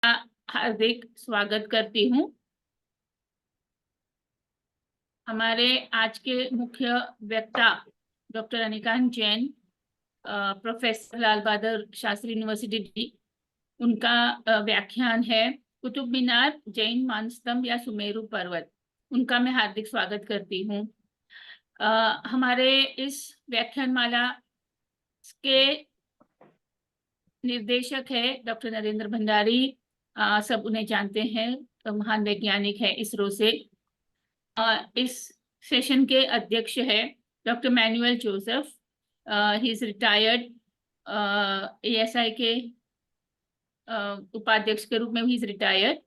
हार्दिक स्वागत करती हूँ। हमारे आज के मुख्य वक्ता doctor अनिकांत Jain, professor Lal Bahadur Shastri university Delhi. उनका व्याख्यान है कुतुब मीनार, जैन मानस्तंभ या सुमेरु पर्वत। उनका मैं हार्दिक स्वागत करती हूँ। हमारे इस व्याख्यानमाला के निर्देशक है डॉक्टर नरेंद्र भंडारी। सब उन्हें जानते हैं, महान वैज्ञानिक है इसरो से। इस सेशन के अध्यक्ष है doctor manual Joseph. He is retired ASI के उपाध्यक्ष के रूप में he is retired.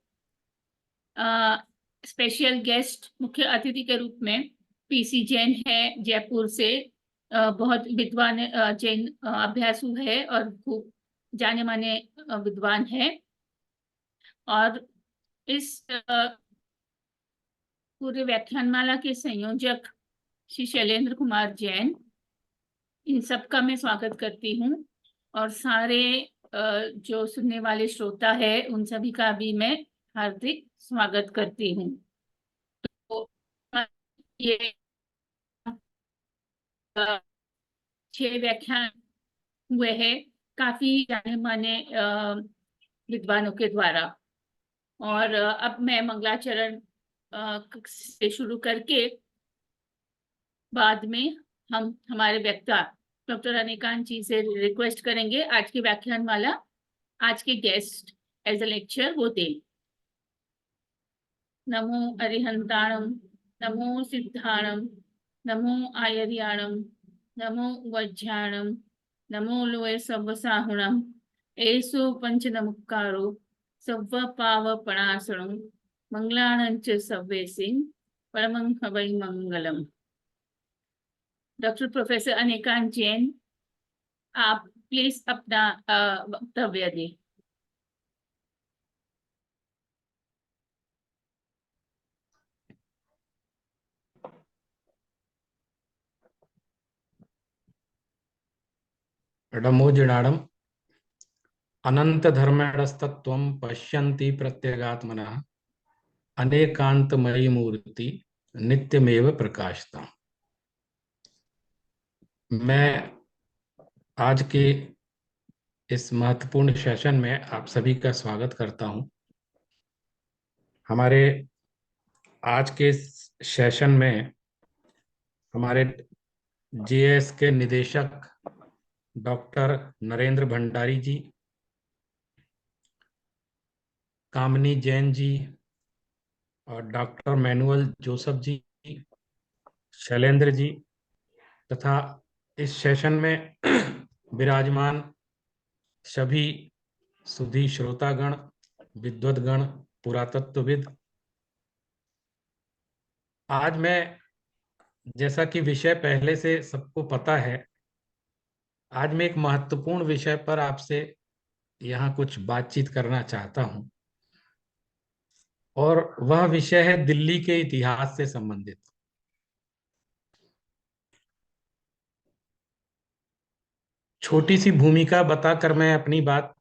Special guest मुख्य अतिथि के रूप में पीसी जैन है जयपुर से। बहुत विद्वान जैन अभ्यासु है और खूब जाने माने विद्वान है। और इस पूरे व्याख्यानमाला के संयोजक श्री शैलेंद्र कुमार जैन। इन सबका मैं स्वागत करती हूँ और सारे जो सुनने वाले श्रोता है उन सभी का भी मैं हार्दिक स्वागत करती हूँ। तो ये 6 व्याख्यान हुए हैं काफी जाने माने विद्वानों के द्वारा। और अब मैं मंगलाचरण से शुरू करके बाद में हम हमारे वक्ता डॉक्टर अनिकांत जी से रिक्वेस्ट करेंगे आज की व्याख्यानमाला आज के गेस्ट एज अ लेक्चर वो दें। नमो अरिहंताणम, नमो सिद्धाणम, नमो आयर्याणम, नमो वज्राणम, नमो लोय सव्वसाहुणम, एसो पंच नमुक्कारो सव्व पाव पणासणम, मंगलाणंच सव्वेसिं परमं हवै मंगलम। डॉक्टर प्रोफेसर अनिकांत जैन, आप प्लीज अपना वक्तव्य दें। नमो जिणाणम अनंत धर्मेणस्तत्वं पश्यन्ति प्रत्यगात्मनः अनेकांतमयी मूर्ति नित्यमेव प्रकाशता। मैं आज के इस महत्वपूर्ण सेशन में आप सभी का स्वागत करता हूं। हमारे आज के सेशन में हमारे जीएस के निदेशक डॉक्टर नरेंद्र भंडारी जी, कामनी जैन जी और डॉक्टर मैनुअल जोसेफ जी, शैलेंद्र जी तथा इस सेशन में विराजमान सभी सुधी श्रोतागण, विद्वद्गण, पुरातत्वविद। आज मैं, जैसा कि विषय पहले से सबको पता है, आज मैं एक महत्वपूर्ण विषय पर आपसे यहाँ कुछ बातचीत करना चाहता हूँ और वह विषय है दिल्ली के इतिहास से संबंधित। छोटी सी भूमिका बताकर मैं अपनी बात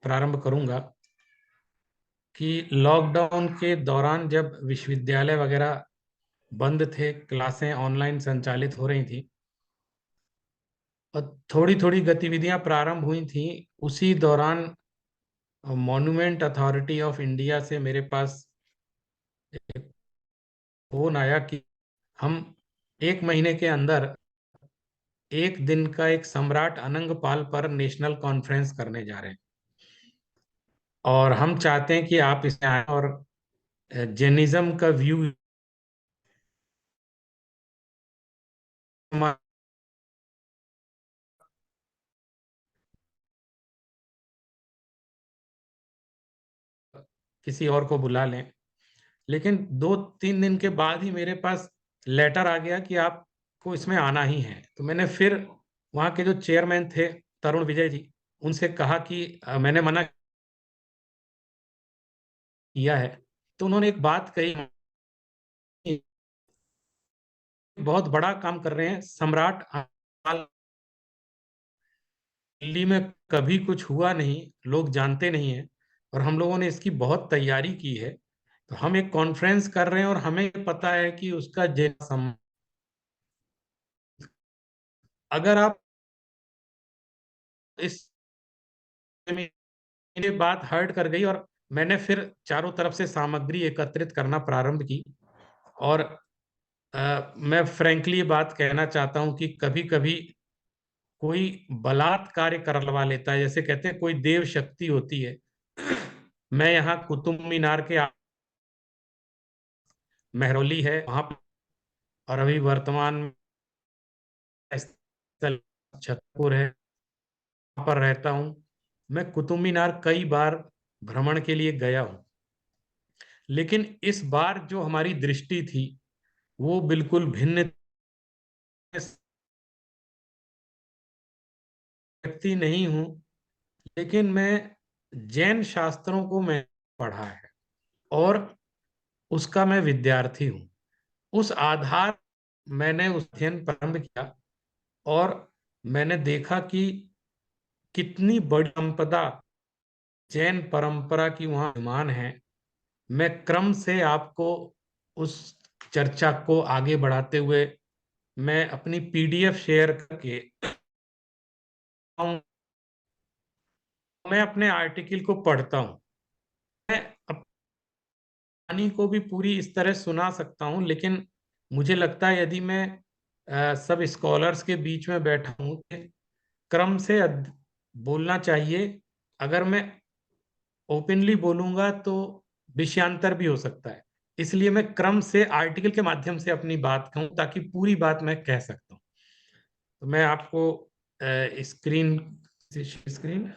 प्रारंभ करूंगा कि लॉकडाउन के दौरान जब विश्वविद्यालय वगैरह बंद थे, क्लासें ऑनलाइन संचालित हो रही थी और थोड़ी थोड़ी गतिविधियां प्रारंभ हुई थी, उसी दौरान मॉन्यूमेंट अथॉरिटी ऑफ इंडिया से मेरे पास एक फोन आया कि हम 1 महीने के अंदर एक दिन का एक सम्राट अनंगपाल पर नेशनल कॉन्फ्रेंस करने जा रहे हैं और हम चाहते हैं कि आप इसमें आए और जैनिज्म का व्यू किसी और को बुला लें। लेकिन 2-3 दिन के बाद ही मेरे पास लेटर आ गया कि आपको इसमें आना ही है। तो मैंने फिर वहाँ के जो चेयरमैन थे तरुण विजय जी, उनसे कहा कि मैंने मना किया है। तो उन्होंने एक बात कही, बहुत बड़ा काम कर रहे हैं, सम्राट दिल्ली में कभी कुछ हुआ नहीं, लोग जानते नहीं है और हम लोगों ने इसकी बहुत तैयारी की है। तो हम एक कॉन्फ्रेंस कर रहे हैं और हमें पता है कि उसका अगर आप इस मेरी बात हर्ट कर गई और मैंने फिर चारों तरफ से सामग्री एकत्रित करना प्रारंभ की। और मैं फ्रैंकली बात कहना चाहता हूं कि कभी कभी कोई बलात्कार करवा लेता है, जैसे कहते हैं कोई देव शक्ति होती है। मैं यहाँ कुतुब मीनार के मेहरौली है वहां पर, और अभी वर्तमान में स्थल छतरपुर है, वहां पर रहता हूँ। मैं कुतुब मीनार कई बार भ्रमण के लिए गया हूँ, लेकिन इस बार जो हमारी दृष्टि थी वो बिल्कुल भिन्न। व्यक्ति नहीं हूं, लेकिन मैं जैन शास्त्रों को मैं पढ़ा है और उसका मैं विद्यार्थी हूं। उस आधार मैंने उस अध्ययन प्रारंभ किया और मैंने देखा कि कितनी बड़ी संपदा जैन परंपरा की वहाँ विद्यमान है। मैं क्रम से आपको उस चर्चा को आगे बढ़ाते हुए मैं अपनी पीडीएफ शेयर करके मैं अपने आर्टिकल को पढ़ता हूँ। मैं कहानी को भी पूरी इस तरह सुना सकता हूँ, लेकिन मुझे लगता है यदि मैं सब स्कॉलर्स के बीच में बैठा हूँ कि क्रम से बोलना चाहिए। अगर मैं ओपनली बोलूंगा तो विषयांतर भी हो सकता है, इसलिए मैं क्रम से आर्टिकल के माध्यम से अपनी बात कहूँ ताकि पूरी बात मैं कह सकता हूँ। तो मैं आपको स्क्रीन स्क्रीन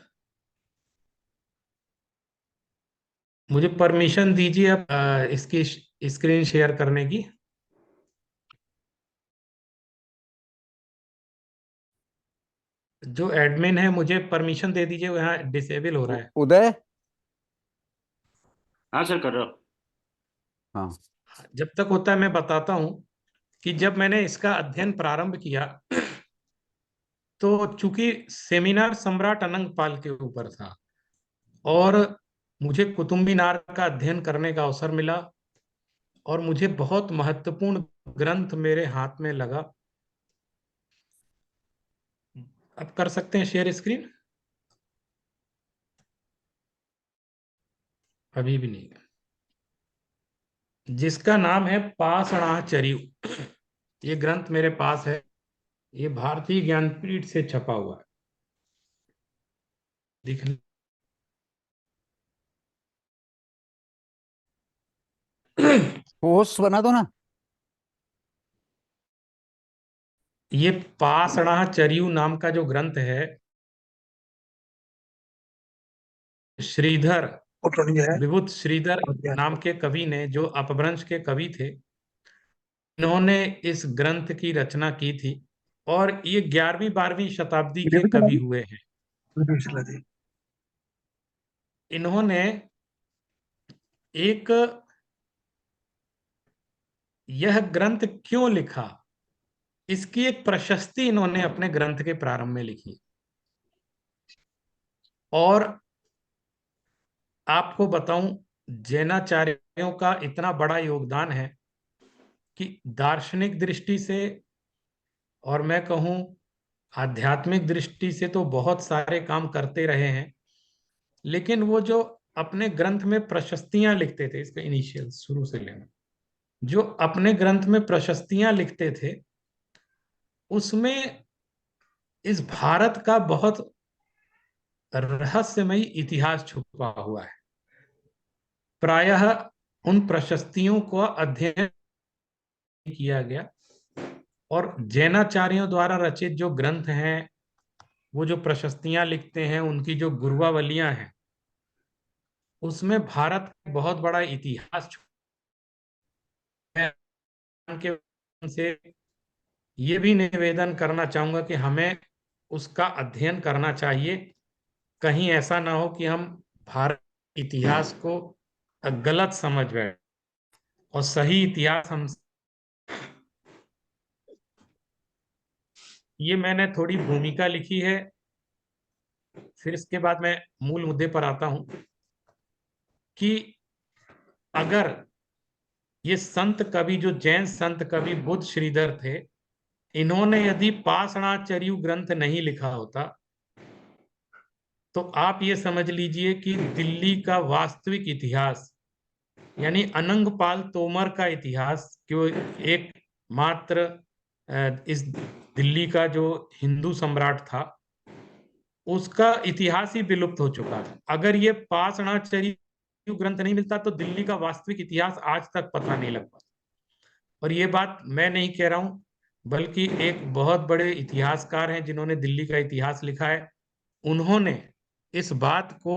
मुझे परमिशन दीजिए अब इसकी स्क्रीन शेयर करने की। जो एडमिन है मुझे परमिशन दे दीजिए, वो यहाँ डिसेबल हो रहा है। उदय। हाँ सर, कर रहा हूँ। हाँ। जब तक होता है मैं बताता हूँ कि जब मैंने इसका अध्ययन प्रारंभ किया तो चूंकि सेमिनार सम्राट अनंग पाल के ऊपर था और मुझे कुतुब मीनार का अध्ययन करने का अवसर मिला और मुझे बहुत महत्वपूर्ण ग्रंथ मेरे हाथ में लगा। अब कर सकते हैं शेयर स्क्रीन? अभी भी नहीं। जिसका नाम है पाषाणाचर्यु। ये ग्रंथ मेरे पास है, ये भारतीय ज्ञानपीठ से छपा हुआ है। दिख पोस्ट बना दो ना। ये पाषाणाचर्यु नाम का जो ग्रंथ है, श्रीधर विभुत श्रीधर नाम के कवि ने, जो अपभ्रंश के कवि थे, इन्होंने इस ग्रंथ की रचना की थी और ये 11वीं 12वीं शताब्दी के कवि हुए हैं। इन्होंने एक यह ग्रंथ क्यों लिखा, इसकी एक प्रशस्ति इन्होंने अपने ग्रंथ के प्रारंभ में लिखी। और आपको बताऊं, जैनाचार्यों का इतना बड़ा योगदान है कि दार्शनिक दृष्टि से और मैं कहूं आध्यात्मिक दृष्टि से तो बहुत सारे काम करते रहे हैं, लेकिन वो जो अपने ग्रंथ में प्रशस्तियां लिखते थे, इसका इनिशियल शुरू से लेना, जो अपने ग्रंथ में प्रशस्तियां लिखते थे उसमें इस भारत का बहुत रहस्यमयी इतिहास छुपा हुआ है। प्रायः उन प्रशस्तियों को अध्ययन किया गया और जैनाचार्यों द्वारा रचित जो ग्रंथ हैं, वो जो प्रशस्तियां लिखते हैं, उनकी जो गुरवावलियां हैं, उसमें भारत का बहुत बड़ा इतिहास है। के से ये भी निवेदन करना चाहूंगा कि हमें उसका अध्ययन करना चाहिए। कहीं ऐसा ना हो कि हम भारत इतिहास को गलत समझ बैठे और सही इतिहास हम। ये मैंने थोड़ी भूमिका लिखी है, फिर इसके बाद मैं मूल मुद्दे पर आता हूं। कि अगर ये संत कवि, जो जैन संत कवि बुद्ध श्रीधर थे, इन्होंने यदि पाषाणाचर्यु ग्रंथ नहीं लिखा होता तो आप ये समझ लीजिए कि दिल्ली का वास्तविक इतिहास, यानी अनंगपाल तोमर का इतिहास, जो एक मात्र इस दिल्ली का जो हिंदू सम्राट था, उसका इतिहास ही विलुप्त हो चुका था। अगर ये पाषाणाचर्यु ग्रंथ नहीं मिलता तो दिल्ली का वास्तविक इतिहास आज तक पता नहीं लग पाता। और ये बात मैं नहीं कह रहा हूं, बल्कि एक बहुत बड़े इतिहासकार हैं जिन्होंने दिल्ली का इतिहास लिखा है, उन्होंने इस बात को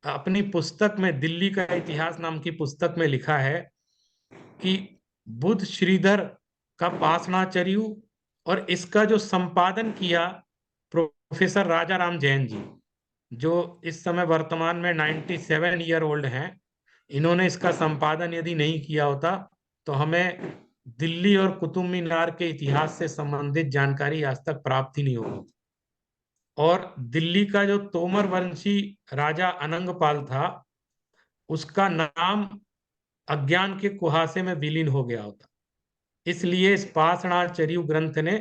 अपनी पुस्तक में, दिल्ली का इतिहास नाम की पुस्तक में लिखा है कि बुद्ध श्रीधर का पाषाणाचर्यु, और इसका जो संपादन किया प्रोफेसर राजा राम जैन जी, जो इस समय वर्तमान में 97 ईयर ओल्ड हैं, इन्होंने इसका संपादन यदि नहीं किया होता तो हमें दिल्ली और कुतुब मीनार के इतिहास से संबंधित जानकारी आज तक प्राप्त ही नहीं होगी। और दिल्ली का जो तोमर वंशी राजा अनंगपाल था, उसका नाम अज्ञान के कुहासे में विलीन हो गया होता। इसलिए इस पाषाणाचर्यु ग्रंथ ने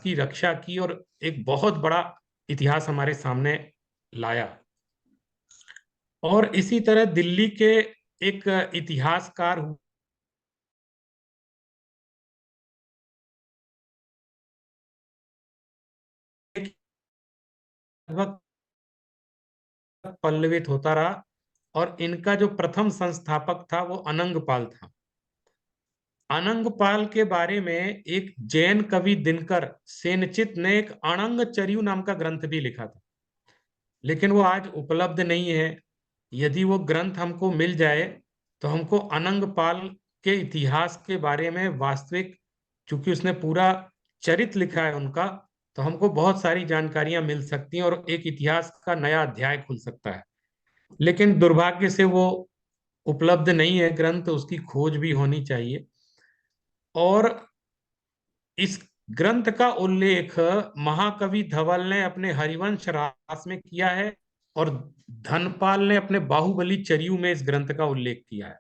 की रक्षा की और एक बहुत बड़ा इतिहास हमारे सामने लाया। और इसी तरह दिल्ली के एक इतिहासकार हुए लगभग पल्लवित होता रहा, और इनका जो प्रथम संस्थापक था वो अनंगपाल था। अनंगपाल के बारे में एक जैन कवि दिनकर सेनचित ने एक अनंगचर्यु नाम का ग्रंथ भी लिखा था, लेकिन वो आज उपलब्ध नहीं है। यदि वो ग्रंथ हमको मिल जाए तो हमको अनंगपाल के इतिहास के बारे में वास्तविक, चूंकि उसने पूरा चरित्र लिखा है उनका, तो हमको बहुत सारी जानकारियां मिल सकती हैं और एक इतिहास का नया अध्याय खुल सकता है। लेकिन दुर्भाग्य से वो उपलब्ध नहीं है ग्रंथ, उसकी खोज भी होनी चाहिए। और इस ग्रंथ का उल्लेख महाकवि धवल ने अपने हरिवंश रास में किया है, और धनपाल ने अपने बाहुबली चरियु में इस ग्रंथ का उल्लेख किया है।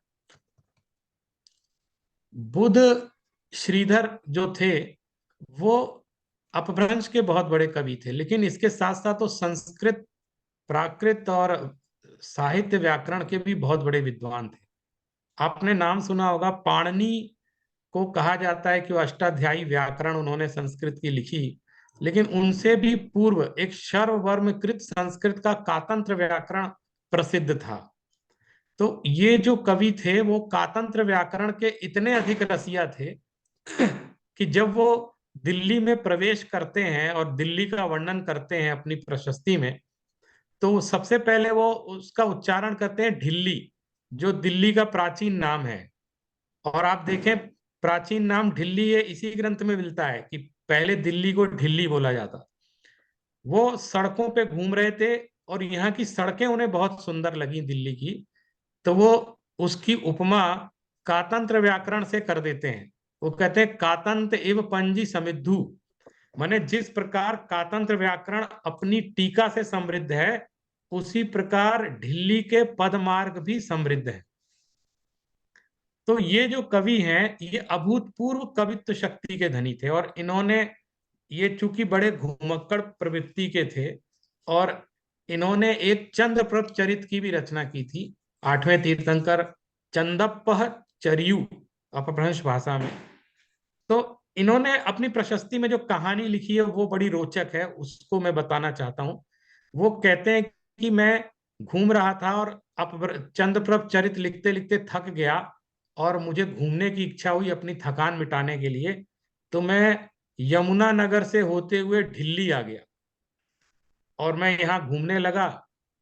बुद्ध श्रीधर जो थे वो अपभ्रंश के बहुत बड़े कवि थे, लेकिन इसके साथ साथ वो संस्कृत, प्राकृत और साहित्य व्याकरण के भी बहुत बड़े विद्वान थे। आपने नाम सुना होगा, पाणिनि को कहा जाता है कि वो अष्टाध्यायी व्याकरण उन्होंने संस्कृत की लिखी, लेकिन उनसे भी पूर्व एक शर्ववर्मकृत संस्कृत का कातंत्र व्याकरण प्रसिद्ध था। तो ये जो कवि थे वो कातंत्र व्याकरण के इतने अधिक रसिया थे कि जब वो दिल्ली में प्रवेश करते हैं और दिल्ली का वर्णन करते हैं अपनी प्रशस्ति में, तो सबसे पहले वो उसका उच्चारण करते हैं ढिल्ली, जो दिल्ली का प्राचीन नाम है। और आप देखें, प्राचीन नाम ढिल्ली ये इसी ग्रंथ में मिलता है कि पहले दिल्ली को ढिल्ली बोला जाता। वो सड़कों पे घूम रहे थे और यहाँ की सड़कें उन्हें बहुत सुंदर लगी दिल्ली की, तो वो उसकी उपमा कातंत्र व्याकरण से कर देते हैं। वो कहते हैं कातंत एव पंजी समिद्धु, माने जिस प्रकार कातंत्र व्याकरण अपनी टीका से समृद्ध है, उसी प्रकार ढिल्ली के पदमार्ग भी समृद्ध है। तो ये जो कवि हैं ये अभूतपूर्व कवित्व शक्ति के धनी थे, और इन्होंने, ये चूंकि बड़े घुमक्कड़ प्रवृत्ति के थे, और इन्होंने एक चंद्रप्रभ चरित की भी रचना की थी, 8वें तीर्थंकर चंदप्पह चरियु अपभ्रंश भाषा में। तो इन्होंने अपनी प्रशस्ति में जो कहानी लिखी है वो बड़ी रोचक है, उसको मैं बताना चाहता हूँ। वो कहते हैं कि मैं घूम रहा था और चंद्रप्रभ चरित लिखते लिखते थक गया, और मुझे घूमने की इच्छा हुई अपनी थकान मिटाने के लिए, तो मैं यमुना नगर से होते हुए ढिल्ली आ गया और मैं यहाँ घूमने लगा।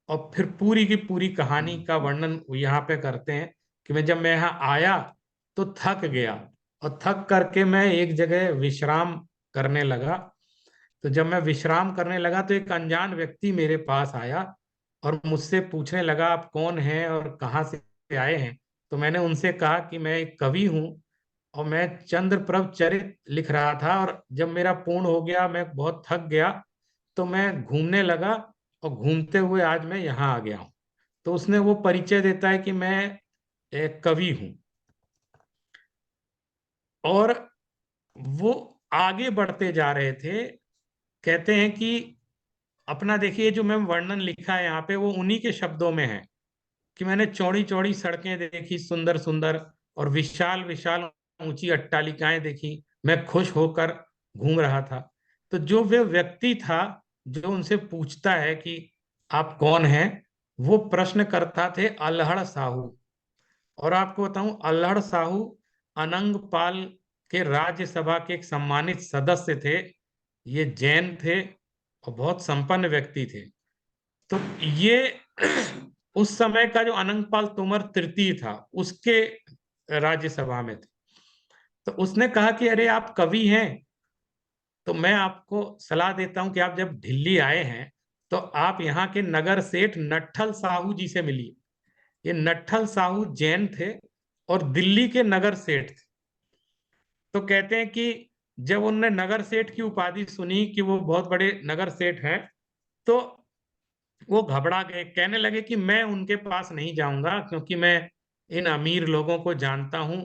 और फिर पूरी की पूरी कहानी का वर्णन यहाँ पे करते हैं कि मैं यहाँ आया तो थक गया, और थक करके मैं एक जगह विश्राम करने लगा। तो जब मैं विश्राम करने लगा तो एक अनजान व्यक्ति मेरे पास आया और मुझसे पूछने लगा आप कौन हैं और कहाँ से आए हैं। तो मैंने उनसे कहा कि मैं एक कवि हूँ और मैं चंद्रप्रभ चरित लिख रहा था, और जब मेरा पूर्ण हो गया, मैं बहुत थक गया, तो मैं घूमने लगा और घूमते हुए आज मैं यहाँ आ गया हूँ। तो उसने वो परिचय देता है कि मैं एक कवि हूँ। और वो आगे बढ़ते जा रहे थे। कहते हैं कि अपना देखिए, जो मैं वर्णन लिखा है यहाँ पे वो उन्हीं के शब्दों में है कि मैंने चौड़ी चौड़ी सड़कें देखी, सुंदर सुंदर, और विशाल विशाल ऊंची अट्टालिकाएं देखी। मैं खुश होकर घूम रहा था। तो जो वे व्यक्ति था जो उनसे पूछता है कि आप कौन हैं, वो प्रश्न करता थे अल्हड़ साहू। और आपको बताऊं, अल्हड़ साहू अनंग पाल के राज्यसभा के एक सम्मानित सदस्य थे। ये जैन थे और बहुत संपन्न व्यक्ति थे। तो ये उस समय का जो अनंगपाल तोमर तृतीय था, उसके राज्यसभा में थे। तो उसने कहा कि अरे आप कवि हैं, तो मैं आपको सलाह देता हूं कि आप जब दिल्ली आए हैं तो आप यहाँ के नगर सेठ नट्ठल साहू जी से मिलिए। ये नट्ठल साहू जैन थे और दिल्ली के नगर सेठ थे। तो कहते हैं कि जब उन्होंने नगर सेठ की उपाधि सुनी कि वो बहुत बड़े नगर सेठ हैं, तो वो घबरा गए। कहने लगे कि मैं उनके पास नहीं जाऊंगा, क्योंकि मैं इन अमीर लोगों को जानता हूं।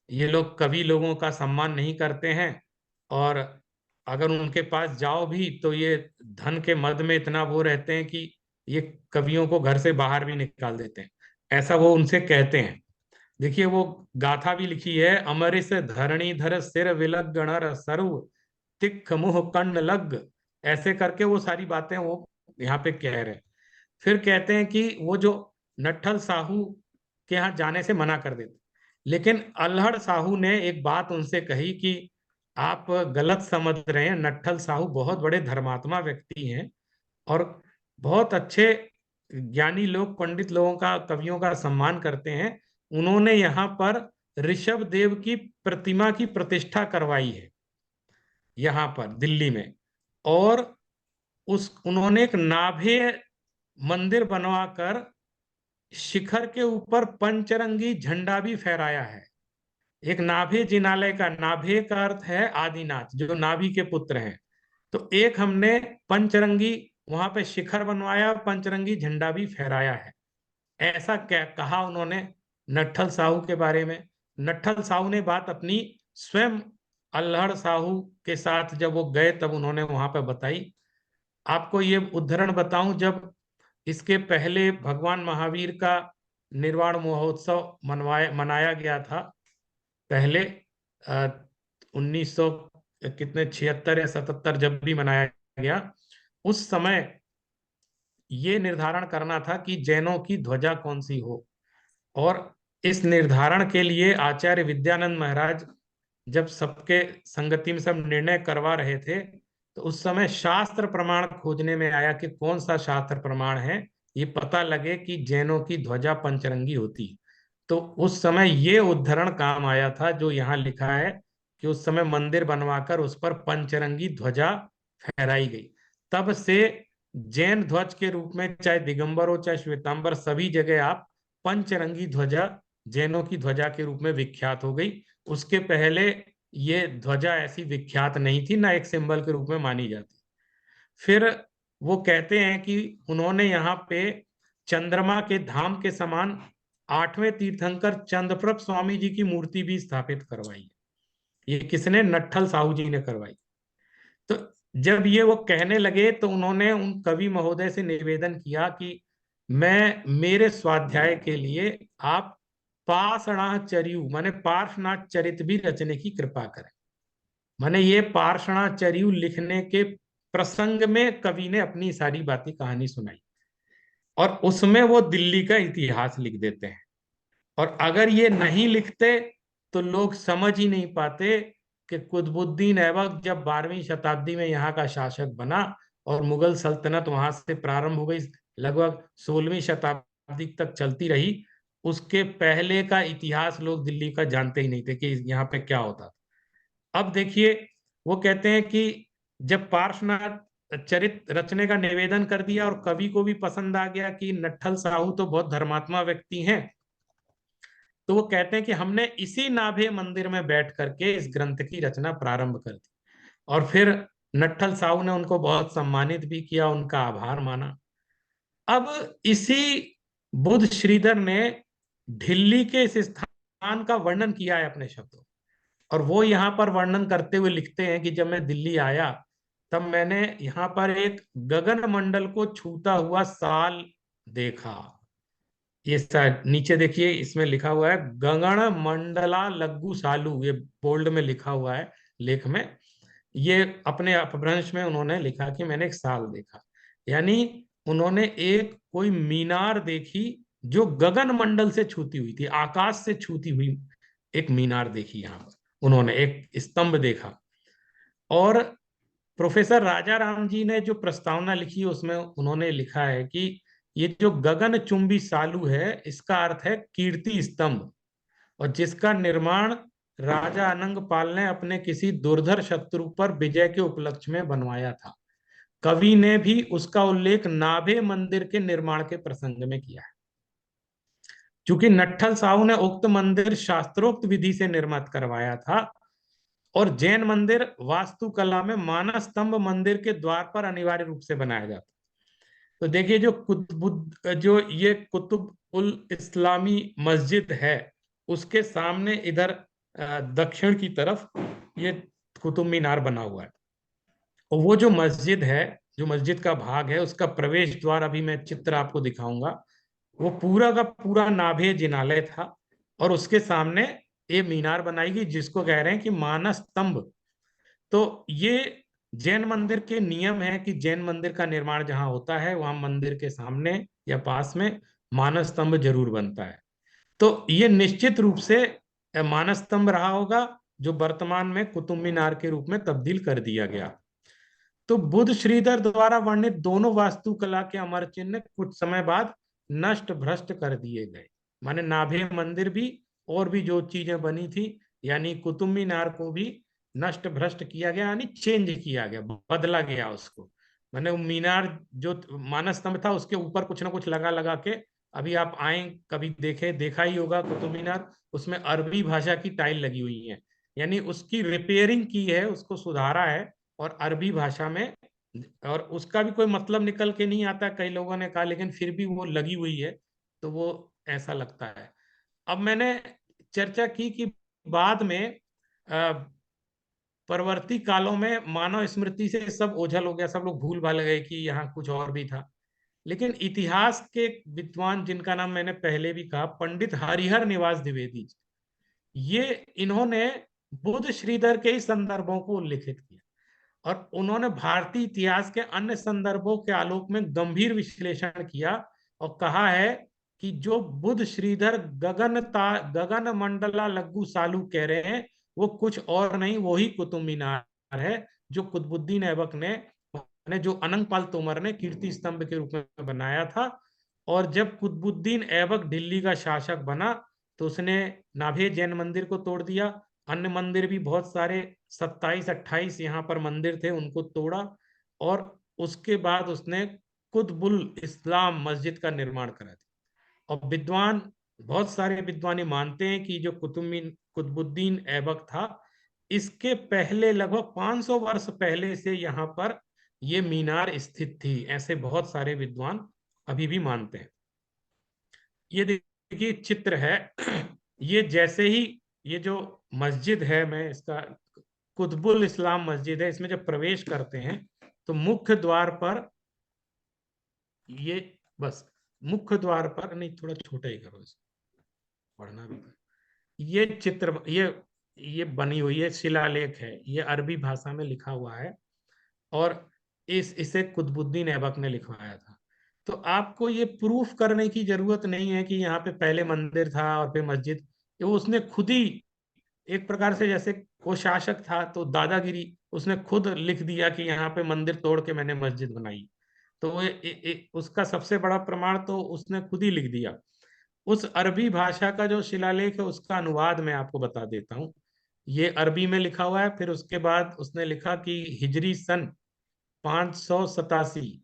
ये लोग कवि लोगों का सम्मान नहीं करते हैं, और अगर उनके पास जाओ भी तो ये धन के मद में इतना वो रहते हैं कि ये कवियों को घर से बाहर भी निकाल देते हैं। ऐसा वो उनसे कहते हैं। देखिए, वो गाथा भी लिखी है, अमरिस धरणीधर सिर विलग गणर सर्व तिख मुह कर्ण लग। ऐसे करके वो सारी बातें वो यहाँ पे कह रहे हैं। फिर कहते हैं कि वो जो नट्ठल साहू के यहाँ जाने से मना कर देते, लेकिन अल्हड़ साहू ने एक बात उनसे कही कि आप गलत समझ रहे हैं। नट्ठल साहू बहुत बड़े धर्मात्मा व्यक्ति हैं और बहुत अच्छे ज्ञानी लोग, पंडित लोगों का, कवियों का सम्मान करते हैं। उन्होंने यहाँ पर ऋषभ देव की प्रतिमा की प्रतिष्ठा करवाई है यहाँ पर दिल्ली में। और उस उन्होंने एक नाभे मंदिर बनवाकर शिखर के ऊपर पंचरंगी झंडा भी फहराया है। एक नाभे जिनालय का, नाभे का अर्थ है आदिनाथ, जो नाभि के पुत्र हैं। तो एक हमने पंचरंगी वहां पे शिखर बनवाया, पंचरंगी झंडा भी फहराया है। ऐसा क्या कहा उन्होंने नट्ठल साहू के बारे में। नट्ठल साहू ने बात अपनी स्वयं अल्हड़ साहू के साथ जब वो गए तब उन्होंने वहां पर बताई। आपको ये उदाहरण बताऊं, जब इसके पहले भगवान महावीर का निर्वाण महोत्सव मनाया गया था पहले, 1900 कितने 76 या 77 जब भी मनाया गया, उस समय ये निर्धारण करना था कि जैनों की ध्वजा कौन सी हो। और इस निर्धारण के लिए आचार्य विद्यानंद महाराज जब सबके संगति में सब निर्णय करवा रहे थे, तो उस समय शास्त्र प्रमाण खोजने में आया कि कौन सा शास्त्र प्रमाण है ये पता लगे कि जैनों की ध्वजा पंचरंगी होती है। तो उस समय ये उद्धरण काम आया था जो यहाँ लिखा है कि उस समय मंदिर बनवाकर उस पर पंचरंगी ध्वजा फहराई गई। तब से जैन ध्वज के रूप में, चाहे दिगंबर हो चाहे श्वेतांबर, सभी जगह आप पंचरंगी ध्वजा जैनों की ध्वजा के रूप में विख्यात हो गई। उसके पहले ये ध्वजा ऐसी विख्यात नहीं थी, ना एक सिंबल के रूप में मानी जाती। फिर वो कहते हैं कि उन्होंने यहाँ पे चंद्रमा के धाम के समान 8वें तीर्थंकर चंद्रप्रभ स्वामी जी की मूर्ति भी स्थापित करवाई। ये किसने? नट्ठल साहू जी ने करवाई। तो जब ये वो कहने लगे तो उन्होंने उन कवि महोदय से निवेदन किया कि मैं, मेरे स्वाध्याय के लिए आप पाषाणाचर्यु माने पार्श्वनाथ चरित भी रचने की कृपा करें। माने ये पार्श्वनाचर्यु लिखने के प्रसंग में कवि ने अपनी सारी बातें, कहानी सुनाई, और उसमें वो दिल्ली का इतिहास लिख देते हैं। और अगर ये नहीं लिखते तो लोग समझ ही नहीं पाते कि कुतुबुद्दीन ऐबक जब 12वीं शताब्दी में यहाँ का शासक बना और मुगल सल्तनत वहां से प्रारंभ हो गई, लगभग 16वीं शताब्दी तक चलती रही, उसके पहले का इतिहास लोग दिल्ली का जानते ही नहीं थे कि यहाँ पे क्या होता था। अब देखिए, वो कहते हैं कि जब पार्श्वनाथ चरित रचने का निवेदन कर दिया और कवि को भी पसंद आ गया कि नट्ठल साहू तो बहुत धर्मात्मा व्यक्ति हैं, तो वो कहते हैं कि हमने इसी नाभे मंदिर में बैठ करके इस ग्रंथ की रचना प्रारंभ कर दी। और फिर नट्ठल साहू ने उनको बहुत सम्मानित भी किया, उनका आभार माना। अब इसी बुद्ध श्रीधर ने ढिल्ली के इस स्थान का वर्णन किया है अपने शब्दों, और वो यहाँ पर वर्णन करते हुए लिखते हैं कि जब मैं दिल्ली आया तब मैंने यहाँ पर एक गगन मंडल को छूता हुआ साल देखा। ये शायद नीचे देखिए, इसमें लिखा हुआ है गगन मंडला लघु सालू, ये बोल्ड में लिखा हुआ है लेख में। ये अपने अपभ्रंश में उन्होंने लिखा कि मैंने एक साल देखा, यानी उन्होंने एक कोई मीनार देखी जो गगन मंडल से छूती हुई थी, आकाश से छूती हुई एक मीनार देखी। यहाँ पर उन्होंने एक स्तंभ देखा। और प्रोफेसर राजा राम जी ने जो प्रस्तावना लिखी उसमें उन्होंने लिखा है कि ये जो गगन चुंबी सालू है इसका अर्थ है कीर्ति स्तंभ, और जिसका निर्माण राजा अनंग पाल ने अपने किसी दुर्धर शत्रु पर विजय के उपलक्ष्य में बनवाया था। कवि ने भी उसका उल्लेख नाभे मंदिर के निर्माण के प्रसंग में किया है। चूंकि नट्ठल साहू ने उक्त मंदिर शास्त्रोक्त विधि से निर्मित करवाया था, और जैन मंदिर वास्तुकला में मानस स्तंभ मंदिर के द्वार पर अनिवार्य रूप से बनाया जाता। तो देखिए, जो ये कुतुब उल इस्लामी मस्जिद है उसके सामने इधर दक्षिण की तरफ ये कुतुब मीनार बना हुआ है। और वो जो मस्जिद है, जो मस्जिद का भाग है, उसका प्रवेश द्वार अभी मैं चित्र आपको दिखाऊंगा, वो पूरा का पूरा नाभे जिनालय था, और उसके सामने ये मीनार बनाई गई जिसको कह रहे हैं कि मानस स्तंभ। तो ये जैन मंदिर के नियम है कि जैन मंदिर का निर्माण जहां होता है वहां मंदिर के सामने या पास में मानस स्तंभ जरूर बनता है। तो ये निश्चित रूप से मानस स्तंभ रहा होगा, जो वर्तमान में कुतुब मीनार के रूप में तब्दील कर दिया गया। तो बुद्ध श्रीधर द्वारा वर्णित दोनों वास्तुकला के अमर चिन्ह कुछ समय बाद नष्ट भ्रष्ट कर दिए गए। माने नाभे मंदिर भी और भी जो चीजें बनी थी, यानी कुतुब मीनार को भी नष्ट भ्रष्ट किया गया, यानी चेंज किया गया, बदला गया उसको। माने मीनार जो मानस स्तंभ था उसके ऊपर कुछ ना कुछ लगा लगा के, अभी आप आए कभी देखे, देखा ही होगा कुतुब मीनार, उसमें अरबी भाषा की टाइल लगी हुई है, यानी उसकी रिपेयरिंग की है, उसको सुधारा है, और अरबी भाषा में। और उसका भी कोई मतलब निकल के नहीं आता, कई लोगों ने कहा, लेकिन फिर भी वो लगी हुई है तो वो ऐसा लगता है। अब मैंने चर्चा की कि बाद में परवर्ती कालों में मानव स्मृति से सब ओझल हो गया, सब लोग भूल भाल गए कि यहाँ कुछ और भी था। लेकिन इतिहास के विद्वान जिनका नाम मैंने पहले भी कहा, पंडित हरिहर निवास द्विवेदी, ये इन्होंने बुद्ध श्रीधर के ही संदर्भों को उल्लिखित किया, और उन्होंने भारतीय इतिहास के अन्य संदर्भों के आलोक में गंभीर विश्लेषण किया, और कहा है कि जो बुद्ध श्रीधर गगन मंडला लघु सालू कह रहे हैं वो कुछ और नहीं, वही कुतुब मीनार है जो कुतुबुद्दीन ऐबक ने जो अनंगपाल तोमर ने कीर्ति स्तंभ के रूप में बनाया था। और जब कुतुबुद्दीन ऐबक दिल्ली का शासक बना तो उसने नाभे जैन मंदिर को तोड़ दिया, अन्य मंदिर भी बहुत सारे 27-28 यहाँ पर मंदिर थे उनको तोड़ा, और उसके बाद उसने कुतुबुल इस्लाम मस्जिद का निर्माण करा दिया। और विद्वान, बहुत सारे विद्वान ये मानते हैं कि जो कुतुबुद्दीन ऐबक था, इसके पहले लगभग 500 वर्ष पहले से यहाँ पर ये मीनार स्थित थी, ऐसे बहुत सारे विद्वान अभी भी मानते हैं। ये देखिए चित्र है, ये जैसे ही ये जो मस्जिद है, मैं इसका कुतुबुल इस्लाम मस्जिद है, इसमें जब प्रवेश करते हैं तो मुख्य द्वार पर ये, बस मुख्य द्वार पर, नहीं थोड़ा छोटा ही करो इसको, पढ़ना भी ये चित्र, ये बनी हुई है, शिलालेख है, ये अरबी भाषा में लिखा हुआ है, और इसे कुतुबुद्दीन ऐबक ने लिखवाया था। तो आपको ये प्रूफ करने की जरूरत नहीं है कि यहाँ पे पहले मंदिर था और फिर मस्जिद, ये उसने खुद ही एक प्रकार से, जैसे वो शासक था तो दादागिरी, उसने खुद लिख दिया कि यहाँ पे मंदिर तोड़ के मैंने मस्जिद बनाई। तो वो उसका सबसे बड़ा प्रमाण तो उसने खुद ही लिख दिया। उस अरबी भाषा का जो शिलालेख है उसका अनुवाद मैं आपको बता देता हूँ। ये अरबी में लिखा हुआ है, फिर उसके बाद उसने लिखा कि हिजरी सन 587,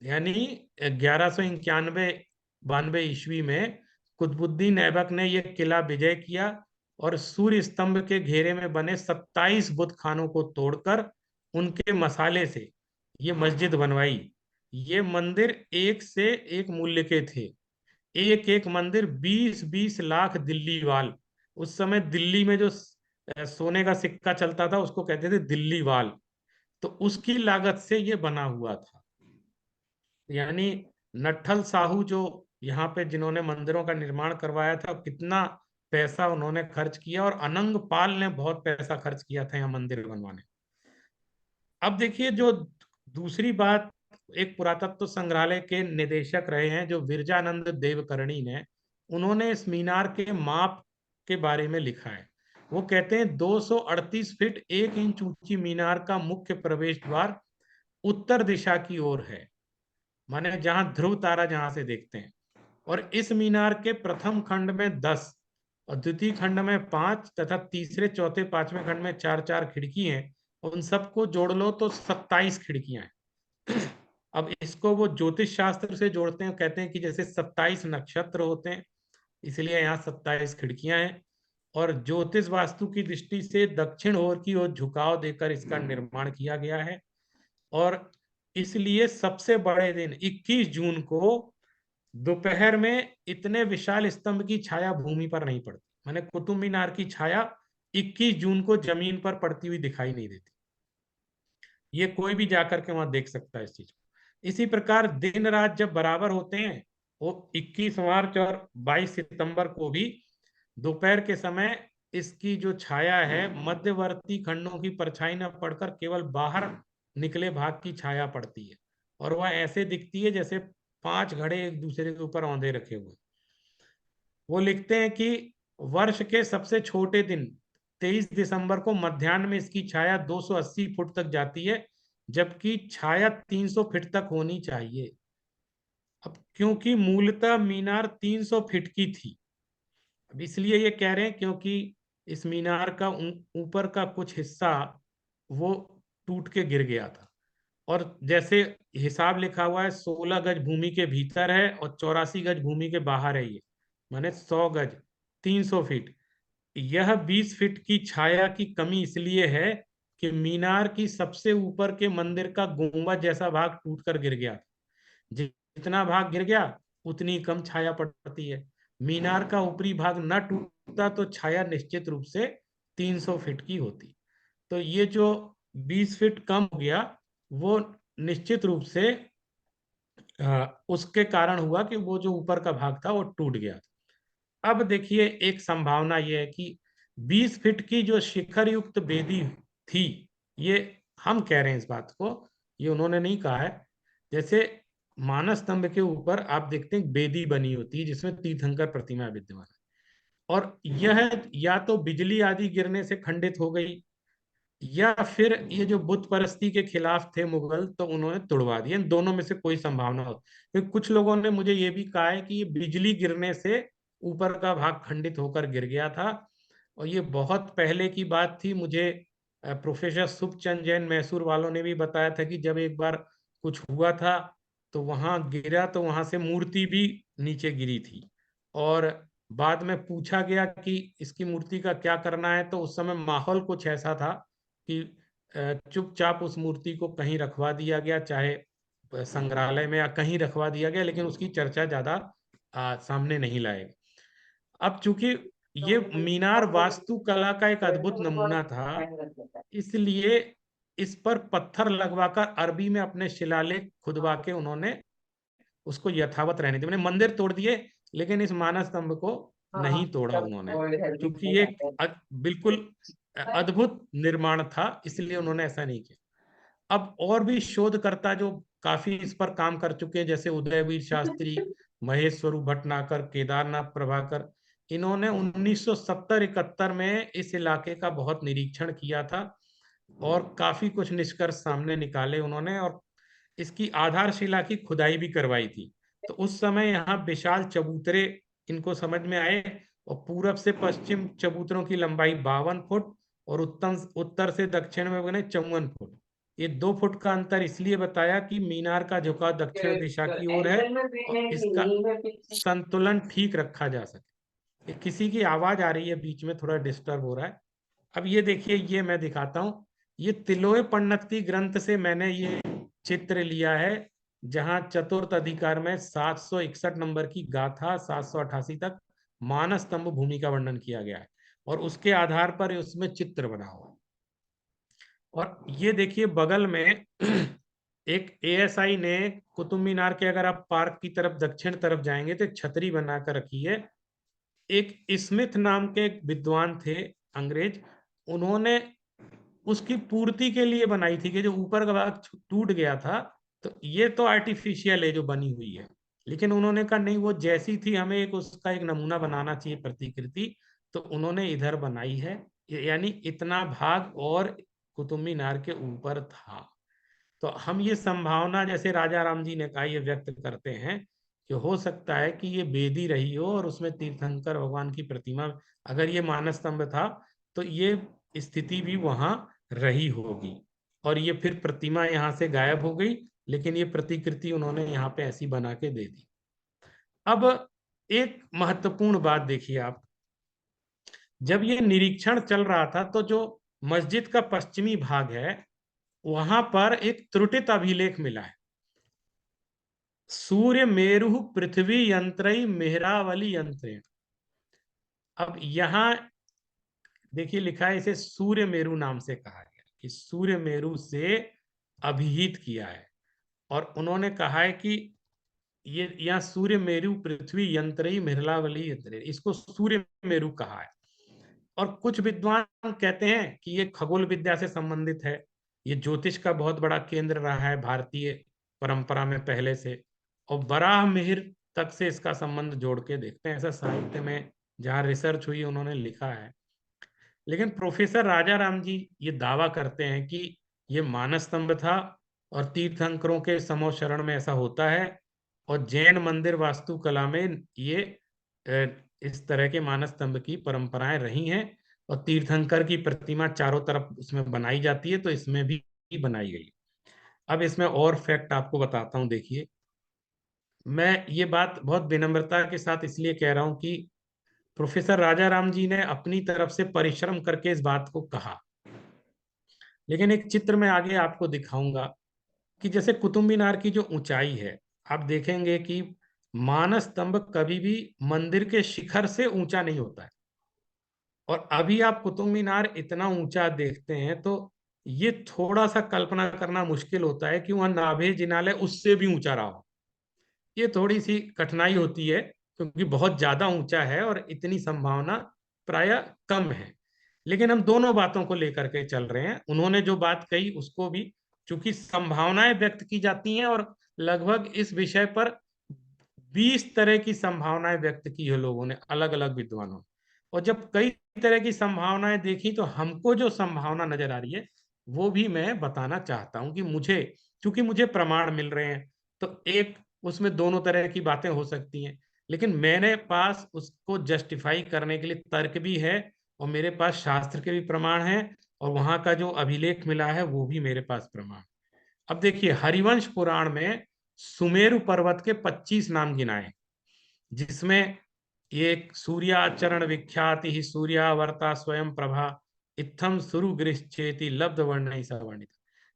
यानी 1191-92 ईस्वी में कुतुबुद्दीन ऐबक ने यह किला विजय किया, और सूर्य स्तंभ के घेरे में बने 27 बुत खानों को तोड़कर उनके मसाले से ये मस्जिद बनवाई। ये मंदिर एक से एक मूल्य के थे। एक एक मंदिर 20-20 लाख दिल्ली वाल। उस समय दिल्ली में जो सोने का सिक्का चलता था उसको कहते थे दिल्ली वाल। तो उसकी लागत से ये बना हुआ था। यानी नट्ठल साहू जो यहाँ पे जिन्होंने मंदिरों का निर्माण करवाया था, कितना पैसा उन्होंने खर्च किया, और अनंग पाल ने बहुत पैसा खर्च किया था यहाँ मंदिर बनवाने। अब देखिए जो दूसरी बात, एक पुरातत्व संग्रहालय के निदेशक रहे हैं जो विरजानंद देवकर्णी ने, उन्होंने इस मीनार के माप के बारे में लिखा है। वो कहते हैं 238 फीट 1 इंच ऊंची मीनार का मुख्य प्रवेश द्वार उत्तर दिशा की ओर है, माने जहां ध्रुव तारा जहां से देखते हैं। और इस मीनार के प्रथम खंड में 10 और द्वितीय खंड में 5 तथा तीसरे चौथे पांचवें खंड में 4-4 खिड़की हैं। उन सबको जोड़ लो तो 27 खिड़कियां हैं। अब इसको वो ज्योतिष शास्त्र से जोड़ते हैं, कहते हैं कि जैसे 27 नक्षत्र होते हैं, इसलिए यहाँ 27 खिड़कियां हैं। और ज्योतिष वास्तु की दृष्टि से दक्षिण ओर की ओर झुकाव देकर इसका निर्माण किया गया है। और इसलिए सबसे बड़े दिन 21 जून को दोपहर में इतने विशाल स्तंभ की छाया भूमि पर नहीं पड़ती। माने कुतुब मीनार की छाया 21 जून को जमीन पर पड़ती हुई दिखाई नहीं देती। ये कोई भी जाकर के वहां देख सकता है इस चीज को। इसी प्रकार दिन रात जब बराबर होते हैं, वो 21 मार्च और 22 सितंबर को भी दोपहर के समय इसकी जो छाया है मध्यवर्ती खंडों की परछाई न पड़कर केवल बाहर निकले भाग की छाया पड़ती है, और वह ऐसे दिखती है जैसे 5 घड़े एक दूसरे के ऊपर औंधे रखे हुए। वो लिखते हैं कि वर्ष के सबसे छोटे दिन 23 दिसंबर को मध्याह्न में इसकी छाया 280 फुट तक जाती है, जबकि छाया 300 फीट तक होनी चाहिए। अब क्योंकि मूलतः मीनार 300 फीट की थी, अब इसलिए ये कह रहे हैं क्योंकि इस मीनार का ऊपर का कुछ हिस्सा वो टूट के गिर गया था। और जैसे हिसाब लिखा हुआ है 16 गज भूमि के भीतर है और 84 गज भूमि के बाहर है, ये माने 100 गज 300 फीट। यह 20 फीट की छाया की कमी इसलिए है कि मीनार की सबसे ऊपर के मंदिर का गुंबद जैसा भाग टूटकर गिर गया। जितना भाग गिर गया उतनी कम छाया पड़ती है। मीनार का ऊपरी भाग न टूटता तो छाया निश्चित रूप से 300 फीट की होती। तो ये जो 20 फीट कम हो गया वो निश्चित रूप से उसके कारण हुआ कि वो जो ऊपर का भाग था वो टूट गया। अब देखिए एक संभावना ये है कि 20 फीट की जो शिखर युक्त वेदी थी, ये हम कह रहे हैं इस बात को, ये उन्होंने नहीं कहा है। जैसे मानस स्तंभ के ऊपर आप देखते हैं वेदी बनी होती है जिसमें तीर्थंकर प्रतिमा विद्यमान है, और यह या तो बिजली आदि गिरने से खंडित हो गई, या फिर ये जो बुत परस्ती के खिलाफ थे मुगल तो उन्होंने तुड़वा दिया। इन दोनों में से कोई संभावना हो, क्योंकि कुछ लोगों ने मुझे ये भी कहा है कि ये बिजली गिरने से ऊपर का भाग खंडित होकर गिर गया था। और ये बहुत पहले की बात थी। मुझे प्रोफेसर सुखचंद जैन मैसूर वालों ने भी बताया था कि जब एक बार कुछ हुआ था तो वहां गिरा, तो वहां से मूर्ति भी नीचे गिरी थी। और बाद में पूछा गया कि इसकी मूर्ति का क्या करना है, तो उस समय माहौल कुछ ऐसा था कि चुपचाप उस मूर्ति को कहीं रखवा दिया गया, चाहे संग्रहालय में या कहीं रखवा दिया गया, लेकिन उसकी चर्चा ज्यादा सामने नहीं लाएगा। अब चूंकि ये मीनार वास्तुकला का एक अद्भुत नमूना था, इसलिए इस पर पत्थर लगवाकर अरबी में अपने शिलालेख खुदवा के उन्होंने उसको यथावत रहने दिया। मैंने मंदिर तोड़ दिए लेकिन इस मानस स्तंभ को नहीं तोड़ा उन्होंने, क्योंकि ये बिल्कुल अद्भुत निर्माण था, इसलिए उन्होंने ऐसा नहीं किया। अब और भी शोधकर्ता जो काफी इस पर काम कर चुके हैं, जैसे उदयवीर शास्त्री, महेश स्वरूप भटनागर, केदारनाथ प्रभाकर, इन्होंने 1970-71 में इस इलाके का बहुत निरीक्षण किया था और काफी कुछ निष्कर्ष सामने निकाले उन्होंने, और इसकी आधारशिला की खुदाई भी करवाई थी। तो उस समय यहाँ विशाल चबूतरे इनको समझ में आए, और पूरब से पश्चिम चबूतरों की लंबाई 52 फुट और उत्तर से दक्षिण में बने 54 फुट। ये 2 फुट का अंतर इसलिए बताया कि मीनार का झुकाव दक्षिण दिशा की ओर है और इसका संतुलन ठीक रखा जा सके। किसी की आवाज आ रही है बीच में, थोड़ा डिस्टर्ब हो रहा है। अब ये देखिए, ये मैं दिखाता हूँ, ये तिलोय पन्नती ग्रंथ से मैंने ये चित्र लिया है। जहां चतुर्थ अधिकार में 761 नंबर की गाथा 788 तक मानस स्तंभ भूमि का वर्णन किया गया है, और उसके आधार पर उसमें चित्र बना हुआ है। और ये देखिए बगल में एक एएसआई ने कुतुब मीनार के, अगर आप पार्क की तरफ दक्षिण तरफ जाएंगे तो एक छतरी बनाकर रखी है। एक स्मिथ नाम के एक विद्वान थे अंग्रेज, उन्होंने उसकी पूर्ति के लिए बनाई थी कि जो ऊपर का भाग टूट गया था, तो ये तो आर्टिफिशियल है जो बनी हुई है, लेकिन उन्होंने कहा नहीं, वो जैसी थी हमें एक उसका एक नमूना बनाना चाहिए प्रतिकृति, तो उन्होंने इधर बनाई है। यानी इतना भाग और कुतुब मीनार के ऊपर था। तो हम ये संभावना, जैसे राजा राम जी ने कहा, ये व्यक्त करते हैं कि हो सकता है कि ये बेदी रही हो और उसमें तीर्थंकर भगवान की प्रतिमा, अगर ये मानस स्तंभ था तो ये स्थिति भी वहां रही होगी, और ये फिर प्रतिमा यहाँ से गायब हो गई, लेकिन ये प्रतिकृति उन्होंने यहाँ पे ऐसी बना के दे दी। अब एक महत्वपूर्ण बात देखिए आप, जब ये निरीक्षण चल रहा था तो जो मस्जिद का पश्चिमी भाग है वहां पर एक त्रुटित अभिलेख मिला है। सूर्य मेरु पृथ्वी यंत्रई मेहरावली यंत्रेण। अब यहां देखिए लिखा है, इसे सूर्य मेरु नाम से कहा गया कि सूर्य मेरु से अभिहित किया है, और उन्होंने कहा है कि ये यहाँ सूर्य मेरु पृथ्वी यंत्रई मेहरावली यंत्रेण, इसको सूर्य मेरु कहा है। और कुछ विद्वान कहते हैं कि ये खगोल विद्या से संबंधित है, ये ज्योतिष का बहुत बड़ा केंद्र रहा है भारतीय परंपरा में पहले से, और बराह मिहिर तक से इसका संबंध जोड़ के देखते हैं, ऐसा साहित्य में जहाँ रिसर्च हुई उन्होंने लिखा है। लेकिन प्रोफेसर राजा राम जी ये दावा करते हैं कि ये मानस स्तंभ था, और तीर्थंकरों के समो शरण में ऐसा होता है, और जैन मंदिर वास्तुकला में ये इस तरह के मानस स्तंभ की परंपराएं रही हैं, और तीर्थंकर की प्रतिमा चारों तरफ उसमें बनाई जाती है, तो इसमें भी बनाई गई। अब इसमें और फैक्ट आपको बताता हूं, देखिए मैं ये बात बहुत विनम्रता के साथ इसलिए कह रहा हूं कि प्रोफेसर राजा राम जी ने अपनी तरफ से परिश्रम करके इस बात को कहा, लेकिन एक चित्र में आगे आपको दिखाऊंगा कि जैसे कुतुब मीनार की जो ऊंचाई है, आप देखेंगे कि मानस स्तंभ कभी भी मंदिर के शिखर से ऊंचा नहीं होता है, और अभी आप कुतुब मीनार इतना ऊंचा देखते हैं तो ये थोड़ा सा कल्पना करना मुश्किल होता है कि वहां नाभे जिनालय उससे भी ऊंचा रहा हो। ये थोड़ी सी कठिनाई होती है, क्योंकि बहुत ज्यादा ऊंचा है और इतनी संभावना प्राय कम है। लेकिन हम दोनों बातों को लेकर के चल रहे हैं, उन्होंने जो बात कही उसको भी, चूंकि संभावनाएं व्यक्त की जाती हैं, और लगभग इस विषय पर 20 तरह की संभावनाएं व्यक्त की है लोगों ने, अलग अलग विद्वानों। और जब कई तरह की संभावनाएं देखी तो हमको जो संभावना नजर आ रही है वो भी मैं बताना चाहता हूं कि मुझे, क्योंकि मुझे प्रमाण मिल रहे हैं, तो एक उसमें दोनों तरह की बातें हो सकती हैं, लेकिन मेरे पास उसको जस्टिफाई करने के लिए तर्क भी है, और मेरे पास शास्त्र के भी प्रमाण हैं, और वहां का जो अभिलेख मिला है वो भी मेरे पास प्रमाण। अब देखिए हरिवंश पुराण में सुमेरु पर्वत के 25 नाम गिनाए, जिसमें ये सूर्याचरण विख्याति ही सूर्यावर्ता स्वयं प्रभा इत्थम सुरु गृहचेति लब्ध वर्ण सवर्णित।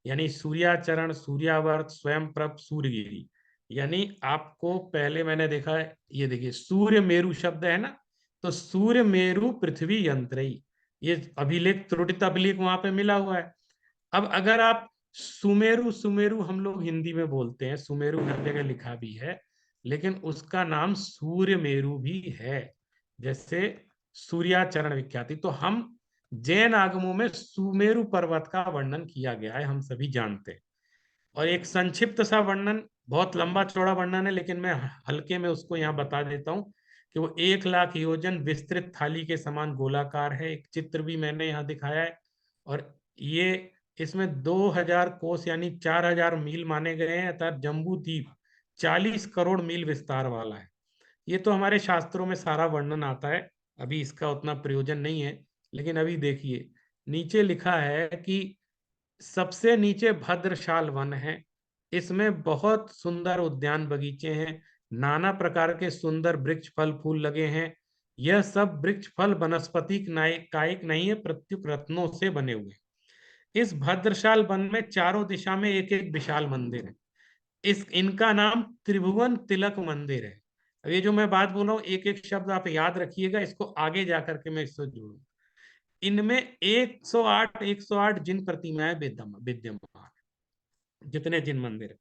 यानी सूर्याचरण, सूर्यावर्त, स्वयं प्रभ, सूर्यगिरी। यानी आपको पहले मैंने देखा है, ये देखिए सूर्य मेरु शब्द है ना, तो सूर्य मेरु पृथ्वी यंत्रई, ये अभिलेख त्रुटित अभिलेख वहां पे मिला हुआ है। अब अगर आप सुमेरु, सुमेरु हम लोग हिंदी में बोलते हैं, सुमेरु हर जगह लिखा भी है, लेकिन उसका नाम सूर्य मेरु भी है, जैसे सूर्याचरण विख्याति। तो हम जैन आगमों में सुमेरु पर्वत का वर्णन किया गया है, हम सभी जानते हैं। और एक संक्षिप्त सा वर्णन, बहुत लंबा चौड़ा वर्णन है, लेकिन मैं हल्के में उसको यहाँ बता देता हूँ कि वो 1 लाख योजन विस्तृत थाली के समान गोलाकार है। एक चित्र भी मैंने यहाँ दिखाया है, और ये इसमें 2000 कोस यानी 4000 मील माने गए हैं, अर्थात जम्बू द्वीप 40 करोड़ मील विस्तार वाला है। ये तो हमारे शास्त्रों में सारा वर्णन आता है, अभी इसका उतना प्रयोजन नहीं है। लेकिन अभी देखिए नीचे लिखा है कि सबसे नीचे भद्रशाल वन है, इसमें बहुत सुंदर उद्यान बगीचे हैं, नाना प्रकार के सुंदर वृक्ष फल फूल लगे हैं। यह सब वृक्ष फल वनस्पति कायिक नहीं है, प्रत्युक रत्नों से बने हुए। इस भद्रशाल वन में चारों दिशा में एक एक विशाल मंदिर है। इस इनका नाम त्रिभुवन तिलक मंदिर है। अब ये जो मैं बात बोल रहा हूँ, एक एक शब्द आप याद रखिएगा, इसको आगे जाकर के मैं इससे जोड़ू। इनमें 108 जिन प्रतिमाएं विद्यमान, जितने जिन मंदिर है।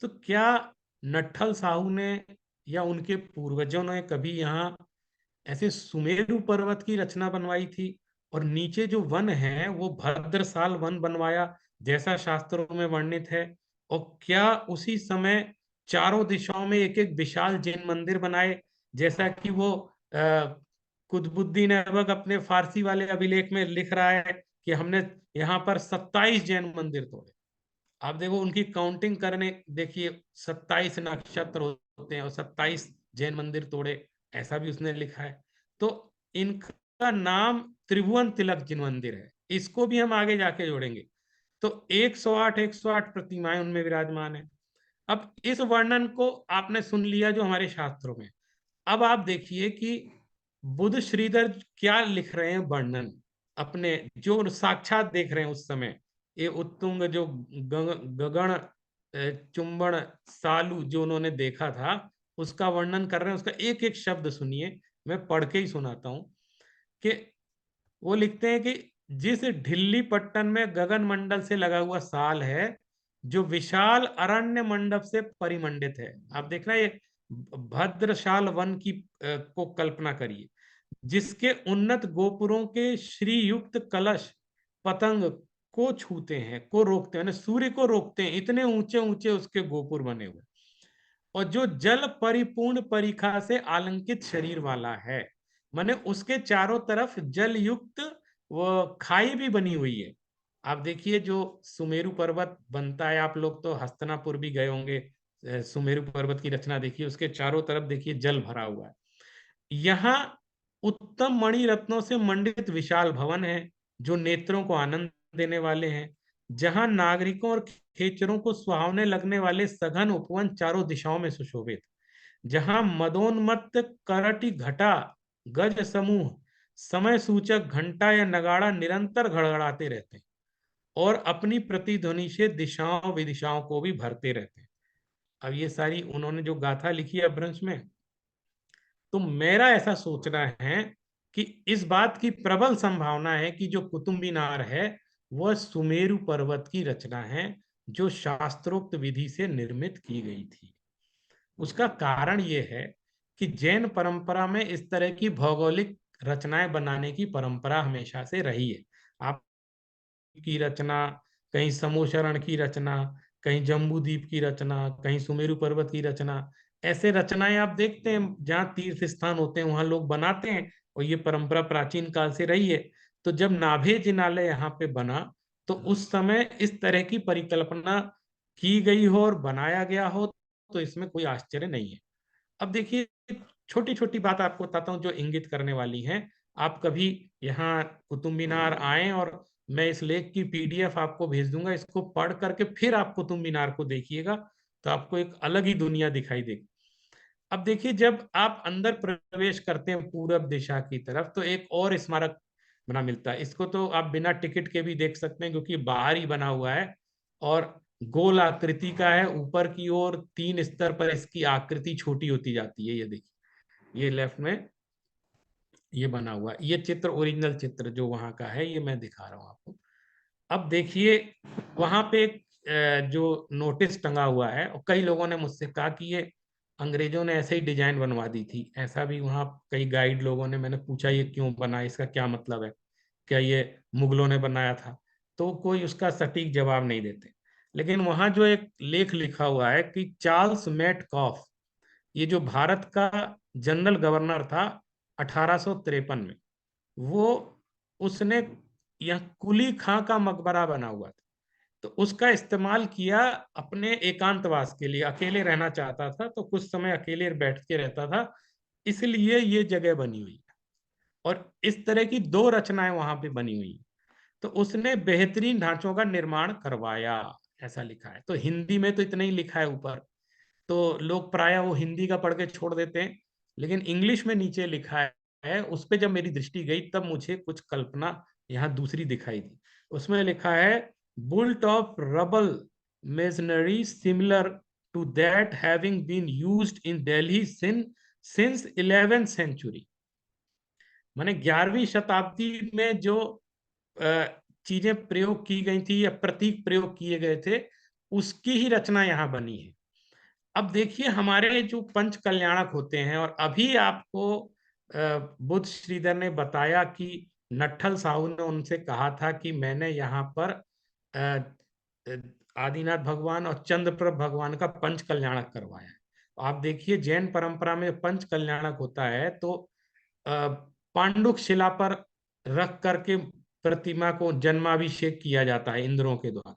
तो क्या नट्ठल साहू ने या उनके पूर्वजों ने कभी यहाँ ऐसे सुमेरु पर्वत की रचना बनवाई थी, और नीचे जो वन है वो भद्रसाल वन बनवाया जैसा शास्त्रों में वर्णित है? और क्या उसी समय चारों दिशाओं में एक एक विशाल जैन मंदिर बनाए, जैसा कि वो कुतुबुद्दीन ऐबक अपने फारसी वाले अभिलेख में लिख रहा है कि हमने यहाँ पर 27 जैन मंदिर तोड़े। आप देखो उनकी काउंटिंग करने देखिए, 27 नक्षत्र होते हैं और 27 जैन मंदिर तोड़े, ऐसा भी उसने लिखा है। तो इनका नाम त्रिभुवन तिलक जिन मंदिर है, इसको भी हम आगे जाके जोड़ेंगे। तो 108 प्रतिमाएं उनमें विराजमान है। अब इस वर्णन को आपने सुन लिया जो हमारे शास्त्रों में। अब आप देखिए कि बुद्ध श्रीधर क्या लिख रहे हैं वर्णन, अपने जो साक्षात देख रहे हैं उस समय, ये उत्तुंग जो गगन चुंबन सालू जो उन्होंने देखा था, उसका वर्णन कर रहे हैं। उसका एक एक शब्द सुनिए, मैं पढ़ के ही सुनाता हूं कि वो लिखते हैं कि जिस ढिल्ली पट्टन में गगन मंडल से लगा हुआ साल है, जो विशाल अरण्य मंडप से परिमंडित है। आप देखना ये भद्रशाल वन की को कल्पना करिए, जिसके उन्नत गोपुरों के श्रीयुक्त कलश पतंग को छूते हैं, को रोकते हैं, सूर्य को रोकते हैं, इतने ऊंचे ऊंचे उसके गोपुर बने हुए। और जो जल परिपूर्ण परिखा से आलंकित शरीर वाला है, माने उसके चारों तरफ जल युक्त वो खाई भी बनी हुई है। आप देखिए जो सुमेरु पर्वत बनता है, आप लोग तो हस्तिनापुर भी गए होंगे, सुमेरु पर्वत की रचना देखिए, उसके चारों तरफ देखिए जल भरा हुआ है। यहाँ उत्तम मणि रत्नों से मंडित विशाल भवन है, जो नेत्रों को आनंद देने वाले हैं। जहां नागरिकों और खेचरों को सुहावने लगने वाले सघन उपवन चारों दिशाओं में सुशोभित। जहां मदोन्मत्त करटी घटा गज समूह समय सूचक घंटा या नगाड़ा निरंतर घड़घड़ाते रहते हैं, और अपनी प्रतिध्वनि से दिशाओं विदिशाओं को भी भरते रहते हैं। अब ये सारी उन्होंने जो गाथा लिखी है अपभ्रंश में, तो मेरा ऐसा सोचना है कि इस बात की प्रबल संभावना है कि जो कुतुब मीनार है वह सुमेरु पर्वत की रचना है, जो शास्त्रोक्त विधि से निर्मित की गई थी। उसका कारण यह है कि जैन परंपरा में इस तरह की भौगोलिक रचनाएं बनाने की परंपरा हमेशा से रही है। आप की रचना, कहीं समोशरण की रचना, कहीं जम्बू द्वीप की रचना, कहीं सुमेरु पर्वत की रचना, ऐसे रचनाएं आप देखते हैं जहाँ तीर्थ स्थान होते हैं वहां लोग बनाते हैं, और ये परंपरा प्राचीन काल से रही है। तो जब नाभे जिनालय यहाँ पे बना, तो उस समय इस तरह की परिकल्पना की गई हो और बनाया गया हो, तो इसमें कोई आश्चर्य नहीं है। अब देखिए, छोटी छोटी बात आपको बताता हूँ जो इंगित करने वाली हैं। आप कभी यहाँ कुतुब मीनार आए, और मैं इस लेख की पीडीएफ आपको भेज दूंगा, इसको पढ़ करके फिर आप कुतुब मीनार को देखिएगा, तो आपको एक अलग ही दुनिया दिखाई देगी। अब देखिए, जब आप अंदर प्रवेश करते हैं पूरब दिशा की तरफ, तो एक और स्मारक बना मिलता है। इसको तो आप बिना टिकट के भी देख सकते हैं, क्योंकि बाहर ही बना हुआ है और गोल आकृति का है। ऊपर की ओर 3 स्तर पर इसकी आकृति छोटी होती जाती है। ये देखिए, ये लेफ्ट में ये बना हुआ, ये चित्र ओरिजिनल चित्र जो वहां का है, ये मैं दिखा रहा हूँ आपको। अब देखिए, वहां पे एक जो नोटिस टंगा हुआ है, और कई लोगों ने मुझसे कहा कि ये अंग्रेजों ने ऐसे ही डिजाइन बनवा दी थी, ऐसा भी वहाँ कई गाइड लोगों ने, मैंने पूछा ये क्यों बना, इसका क्या मतलब है, क्या ये मुगलों ने बनाया था? तो कोई उसका सटीक जवाब नहीं देते। लेकिन वहां जो एक लेख लिखा हुआ है कि चार्ल्स मेटकॉफ, ये जो भारत का जनरल गवर्नर था 1853 में, वो उसने यह कुली खां का मकबरा बना हुआ था, तो उसका इस्तेमाल किया अपने एकांतवास के लिए। अकेले रहना चाहता था तो कुछ समय अकेले बैठ के रहता था, इसलिए ये जगह बनी हुई है। और इस तरह की 2 रचनाएं वहां पे बनी हुई है। तो उसने बेहतरीन ढांचों का निर्माण करवाया, ऐसा लिखा है। तो हिंदी में तो इतना ही लिखा है ऊपर, तो लोग प्राय वो हिंदी का पढ़ के छोड़ देते हैं, लेकिन इंग्लिश में नीचे लिखा है, उस पर जब मेरी दृष्टि गई तब मुझे कुछ कल्पना यहाँ दूसरी दिखाई दी। उसमें लिखा है built of rubble masonry similar to that having been used in Delhi since 11th century। माने 11वीं शताब्दी में जो चीजें प्रयोग की गई थी या प्रतीक प्रयोग किए गए थे, उसकी ही रचना यहाँ बनी है। अब देखिए हमारे जो पंच कल्याणक होते हैं, और अभी आपको बुद्ध श्रीधर ने बताया कि नट्ठल साहू ने उनसे कहा था कि मैंने यहाँ पर आदिनाथ भगवान और चंद्रप्रभ भगवान का पंच कल्याणक करवाया है। आप देखिए जैन परंपरा में पंच कल्याणक होता है तो पांडुक शिला पर रख करके प्रतिमा को जन्माभिषेक किया जाता है इंद्रों के द्वारा।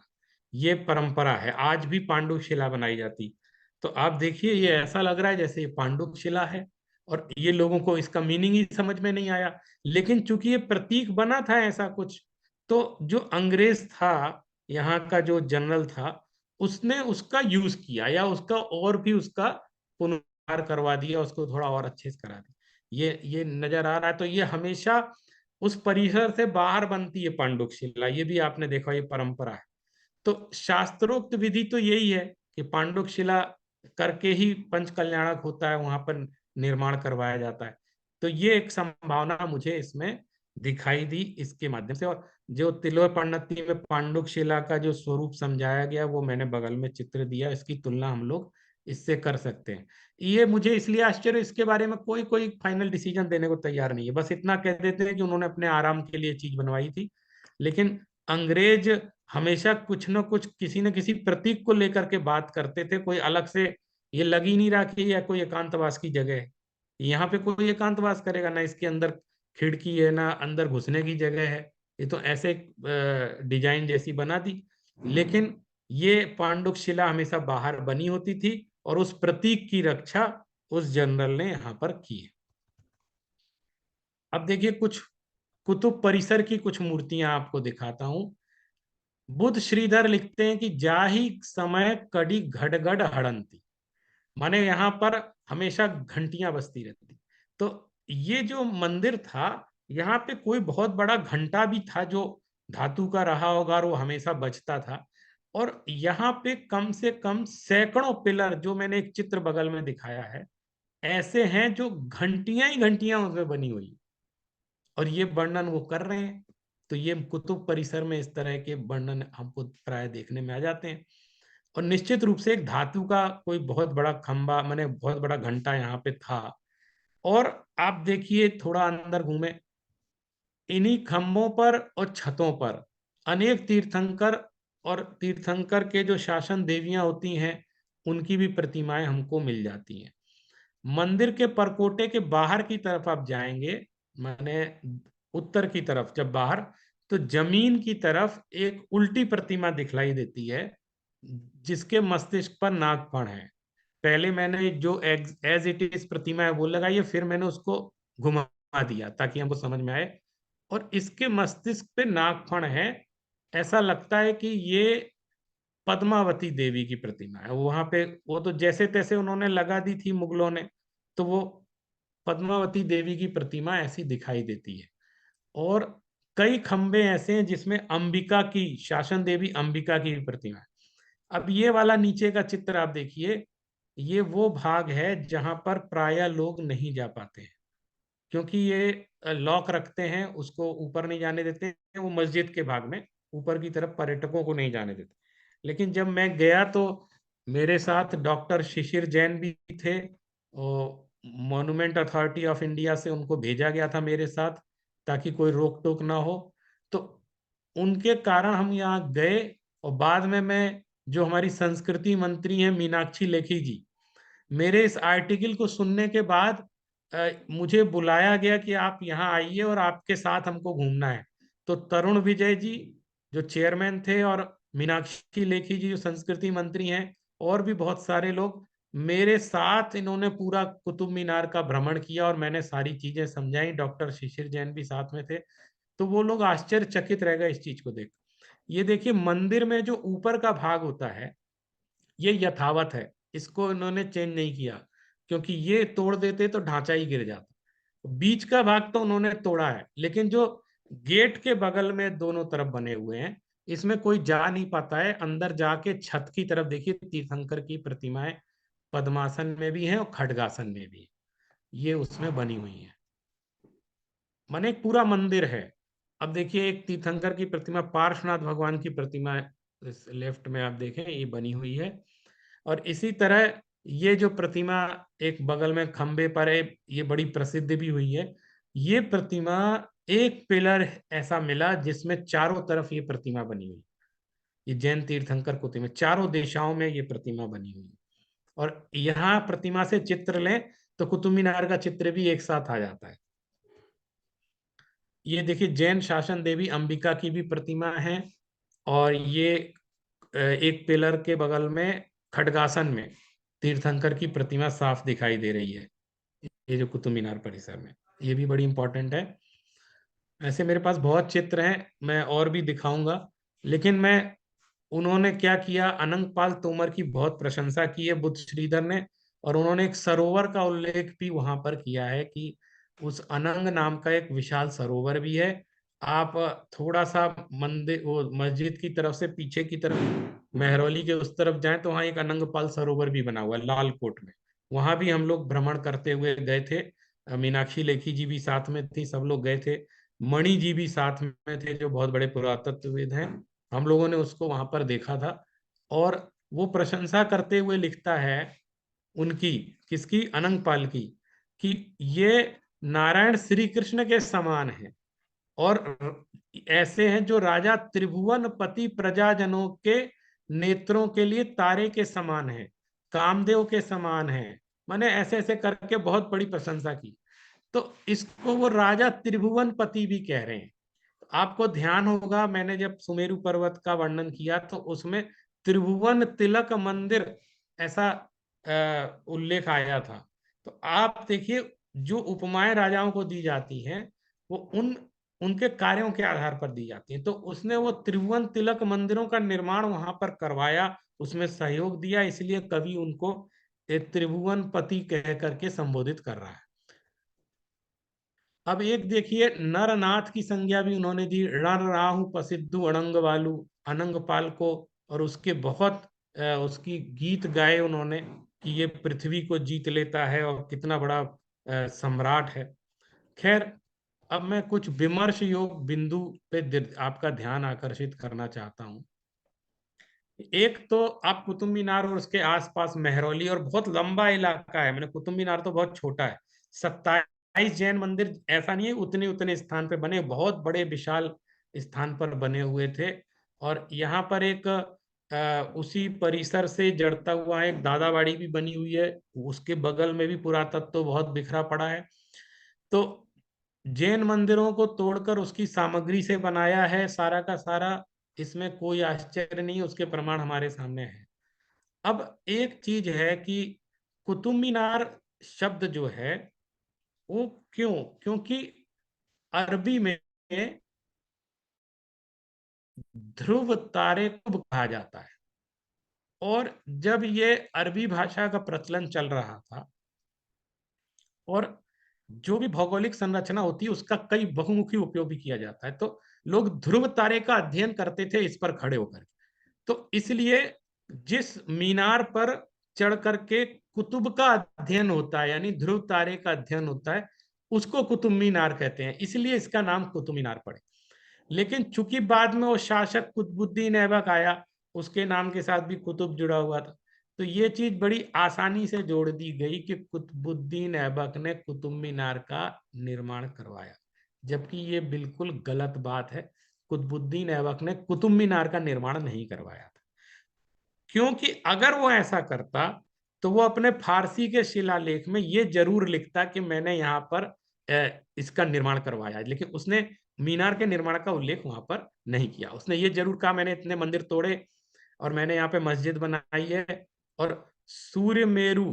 ये परंपरा है, आज भी पांडुक शिला बनाई जाती। तो आप देखिए ये ऐसा लग रहा है जैसे ये पांडुक शिला है, और ये लोगों को इसका मीनिंग ही समझ में नहीं आया। लेकिन चूंकि ये प्रतीक बना था ऐसा कुछ, तो जो अंग्रेज था, यहाँ का जो जनरल था, उसने उसका यूज किया या उसका और भी उसका पुनर्वार करवा दिया, उसको थोड़ा और अच्छे से करा दिया। ये नजर आ रहा है। तो ये हमेशा उस परिसर से बाहर बनती है पांडुक शिला, ये भी आपने देखा, ये परंपरा है। तो शास्त्रोक्त विधि तो यही है कि पांडुक शिला करके ही पंच कल्याणक होता है, वहां पर निर्माण करवाया जाता है। तो ये एक संभावना मुझे इसमें दिखाई दी इसके माध्यम से। और जो तिलोय पन्नती में पांडुक शिला का जो स्वरूप समझाया गया वो मैंने बगल में चित्र दिया, इसकी तुलना हम लोग इससे कर सकते हैं। ये मुझे इसलिए आश्चर्य, इसके बारे में कोई कोई फाइनल डिसीजन देने को तैयार नहीं है, बस इतना कह देते हैं कि उन्होंने अपने आराम के लिए चीज बनवाई थी। लेकिन अंग्रेज हमेशा कुछ न कुछ किसी न किसी प्रतीक को लेकर के बात करते थे। कोई अलग से ये लग ही नहीं रहा कि यह कोई एकांतवास की जगह है। यहाँ पे कोई एकांतवास करेगा ना, इसके अंदर खिड़की है ना अंदर घुसने की जगह है, ये तो ऐसे डिजाइन जैसी बना दी। लेकिन ये पांडुक शिला हमेशा बाहर बनी होती थी, और उस प्रतीक की रक्षा उस जनरल ने यहाँ पर की है। अब देखिए कुछ कुतुब परिसर की कुछ मूर्तियां आपको दिखाता हूं। बुद्ध श्रीधर लिखते हैं कि जाहि समय कड़ी घड़गड़ हड़ंती, माने यहाँ पर हमेशा घंटियां बजती रहती। तो ये जो मंदिर था, यहाँ पे कोई बहुत बड़ा घंटा भी था जो धातु का रहा होगा, और वो हमेशा बजता था। और यहाँ पे कम से कम सैकड़ों पिलर, जो मैंने एक चित्र बगल में दिखाया है, ऐसे हैं जो घंटियां ही घंटियां उसमें बनी हुई, और ये वर्णन वो कर रहे हैं। तो ये कुतुब परिसर में इस तरह के वर्णन हमको प्राय देखने में आ जाते हैं। और निश्चित रूप से एक धातु का कोई बहुत बड़ा खंबा, माने बहुत बड़ा घंटा यहाँ पे था। और आप देखिए थोड़ा अंदर घूमे, इन्हीं खंभों पर और छतों पर अनेक तीर्थंकर और तीर्थंकर के जो शासन देवियां होती हैं, उनकी भी प्रतिमाएं हमको मिल जाती हैं। मंदिर के परकोटे के बाहर की तरफ आप जाएंगे, माने उत्तर की तरफ जब बाहर, तो जमीन की तरफ एक उल्टी प्रतिमा दिखलाई देती है, जिसके मस्तिष्क पर नागफण है। पहले मैंने जो एज इट इज प्रतिमा है वो लगाई है, फिर मैंने उसको घुमा दिया ताकि हमको समझ में आए। और इसके मस्तिष्क पे नागफण है। ऐसा लगता है कि ये पद्मावती देवी की प्रतिमा है। वहां पे वो तो जैसे तैसे उन्होंने लगा दी थी मुगलों ने, तो वो पद्मावती देवी की प्रतिमा ऐसी दिखाई देती है। और कई खंबे ऐसे हैं जिसमें अंबिका की, शासन देवी अंबिका की प्रतिमा है। अब ये वाला नीचे का चित्र आप देखिए, ये वो भाग है जहां पर प्राय लोग नहीं जा पाते हैं, क्योंकि ये लॉक रखते हैं, उसको ऊपर नहीं जाने देते हैं। वो मस्जिद के भाग में ऊपर की तरफ पर्यटकों को नहीं जाने देते। लेकिन जब मैं गया तो मेरे साथ डॉक्टर शिशिर जैन भी थे, और मॉन्यूमेंट अथॉरिटी ऑफ इंडिया से उनको भेजा गया था मेरे साथ, ताकि कोई रोक टोक ना हो। तो उनके कारण हम यहाँ गए। और बाद में मैं, जो हमारी संस्कृति मंत्री हैं मीनाक्षी लेखी जी, मेरे इस आर्टिकल को सुनने के बाद मुझे बुलाया गया कि आप यहाँ आइए और आपके साथ हमको घूमना है। तो तरुण विजय जी जो चेयरमैन थे, और मीनाक्षी लेखी जी जो संस्कृति मंत्री हैं, और भी बहुत सारे लोग मेरे साथ, इन्होंने पूरा कुतुब मीनार का भ्रमण किया और मैंने सारी चीजें समझाई। डॉक्टर शिशिर जैन भी साथ में थे। तो वो लोग आश्चर्यचकित रह गए इस चीज को देख। ये देखिए मंदिर में जो ऊपर का भाग होता है ये यथावत है, इसको इन्होंने चेंज नहीं किया, क्योंकि ये तोड़ देते तो ढांचा ही गिर जाता। बीच का भाग तो उन्होंने तोड़ा है, लेकिन जो गेट के बगल में दोनों तरफ बने हुए हैं इसमें कोई जा नहीं पाता है। अंदर जाके छत की तरफ देखिए, तीर्थंकर की प्रतिमाएं पद्मासन में भी हैं और खड्गासन में भी, ये उसमें बनी हुई हैं। माने एक पूरा मंदिर है। अब देखिए, एक तीर्थंकर की प्रतिमा, पार्श्वनाथ भगवान की प्रतिमा लेफ्ट में आप देखें, ये बनी हुई है। और इसी तरह ये जो प्रतिमा एक बगल में खंबे पर है, ये बड़ी प्रसिद्ध भी हुई है। ये प्रतिमा, एक पिलर ऐसा मिला जिसमें चारों तरफ ये प्रतिमा बनी हुई। ये जैन तीर्थंकर कुटी में चारों दिशाओं में ये प्रतिमा बनी हुई है। और यहाँ प्रतिमा से चित्र लें तो कुतुब मीनार का चित्र भी एक साथ आ जाता है। ये देखिए, जैन शासन देवी अंबिका की भी प्रतिमा है। और ये एक पिलर के बगल में खड्गासन में तीर्थंकर की प्रतिमा साफ दिखाई दे रही है, ये जो कुतुब मीनार परिसर में, ये भी बड़ी इंपॉर्टेंट है। ऐसे मेरे पास बहुत चित्र हैं, मैं और भी दिखाऊंगा। लेकिन मैं, उन्होंने क्या किया, अनंग पाल तोमर की बहुत प्रशंसा की है बुद्ध श्रीधर ने। और उन्होंने एक सरोवर का उल्लेख भी वहां पर किया है कि उस अनंग नाम का एक विशाल सरोवर भी है। आप थोड़ा सा मंदिर, वो मस्जिद की तरफ से पीछे की तरफ, महरौली के उस तरफ जाएं तो वहाँ एक अनंग पाल सरोवर भी बना हुआ है लाल कोट में। वहां भी हम लोग भ्रमण करते हुए गए थे। मीनाक्षी लेखी जी भी साथ में थी, सब लोग गए थे। मणि जी भी साथ में थे, जो बहुत बड़े पुरातत्वविद हैं। हम लोगों ने उसको वहां पर देखा था। और वो प्रशंसा करते हुए लिखता है उनकी, किसकी, अनंगपाल की, कि ये नारायण श्री कृष्ण के समान है। और ऐसे हैं जो राजा त्रिभुवन पति प्रजाजनों के नेत्रों के लिए तारे के समान है, कामदेव के समान है। मैंने ऐसे ऐसे करके बहुत बड़ी प्रशंसा की। तो इसको वो राजा त्रिभुवन पति भी कह रहे हैं। आपको ध्यान होगा, मैंने जब सुमेरु पर्वत का वर्णन किया तो उसमें त्रिभुवन तिलक मंदिर ऐसा उल्लेख आया था। तो आप देखिए, जो उपमाएं राजाओं को दी जाती हैं वो उनके कार्यों के आधार पर दी जाती हैं। तो उसने वो त्रिभुवन तिलक मंदिरों का निर्माण वहां पर करवाया, उसमें सहयोग दिया, इसलिए कवि उनको त्रिभुवन पति कह करके संबोधित कर रहा है। अब एक देखिए, नरनाथ की संज्ञा भी उन्होंने दी, रण राहु प्रसिद्धु अनंग वालु, अनंगपाल को। और उसके बहुत उसकी गीत गाए उन्होंने कि ये पृथ्वी को जीत लेता है और कितना बड़ा सम्राट है। खैर, अब मैं कुछ विमर्श योग बिंदु पे आपका ध्यान आकर्षित करना चाहता हूँ। एक तो आप कुतुब मीनार और उसके आसपास महरौली, और बहुत लंबा इलाका है, मैंने, कुतुब मीनार तो बहुत छोटा है। 27 जैन मंदिर, ऐसा नहीं है, उतने उतने स्थान पे बने, बहुत बड़े विशाल स्थान पर बने हुए थे। और यहाँ पर एक उसी परिसर से जड़ता हुआ एक दादाबाड़ी भी बनी हुई है, उसके बगल में भी पुरातत्व तो बहुत बिखरा पड़ा है। तो जैन मंदिरों को तोड़कर उसकी सामग्री से बनाया है सारा का सारा, इसमें कोई आश्चर्य नहीं, उसके प्रमाण हमारे सामने है। अब एक चीज है कि कुतुब मीनार शब्द जो है वो क्यों, क्योंकि अरबी में ध्रुव तारे को कहा जाता है। और जब ये अरबी भाषा का प्रचलन चल रहा था, और जो भी भौगोलिक संरचना होती है उसका कई बहुमुखी उपयोग भी किया जाता है, तो लोग ध्रुव तारे का अध्ययन करते थे इस पर खड़े होकर। तो इसलिए जिस मीनार पर चढ़ करके कुतुब का अध्ययन होता है, यानी ध्रुव तारे का अध्ययन होता है, उसको कुतुब मीनार कहते हैं, इसलिए इसका नाम कुतुब मीनार पड़े। लेकिन चूंकि बाद में वो शासक कुतुबुद्दीन ऐबक आया, उसके नाम के साथ भी कुतुब जुड़ा हुआ था, तो ये चीज बड़ी आसानी से जोड़ दी गई कि कुतुबुद्दीन ऐबक ने कुतुब मीनार का निर्माण करवाया, जबकि ये बिल्कुल गलत बात है। कुतुबुद्दीन ऐबक ने कुतुब मीनार का निर्माण नहीं करवाया था, क्योंकि अगर वो ऐसा करता तो वो अपने फारसी के शिलालेख में ये जरूर लिखता कि मैंने यहाँ पर इसका निर्माण करवाया है। लेकिन उसने मीनार के निर्माण का उल्लेख वहां पर नहीं किया। उसने ये जरूर कहा मैंने इतने मंदिर तोड़े और मैंने यहाँ पे मस्जिद बनाई है। और सूर्य मेरु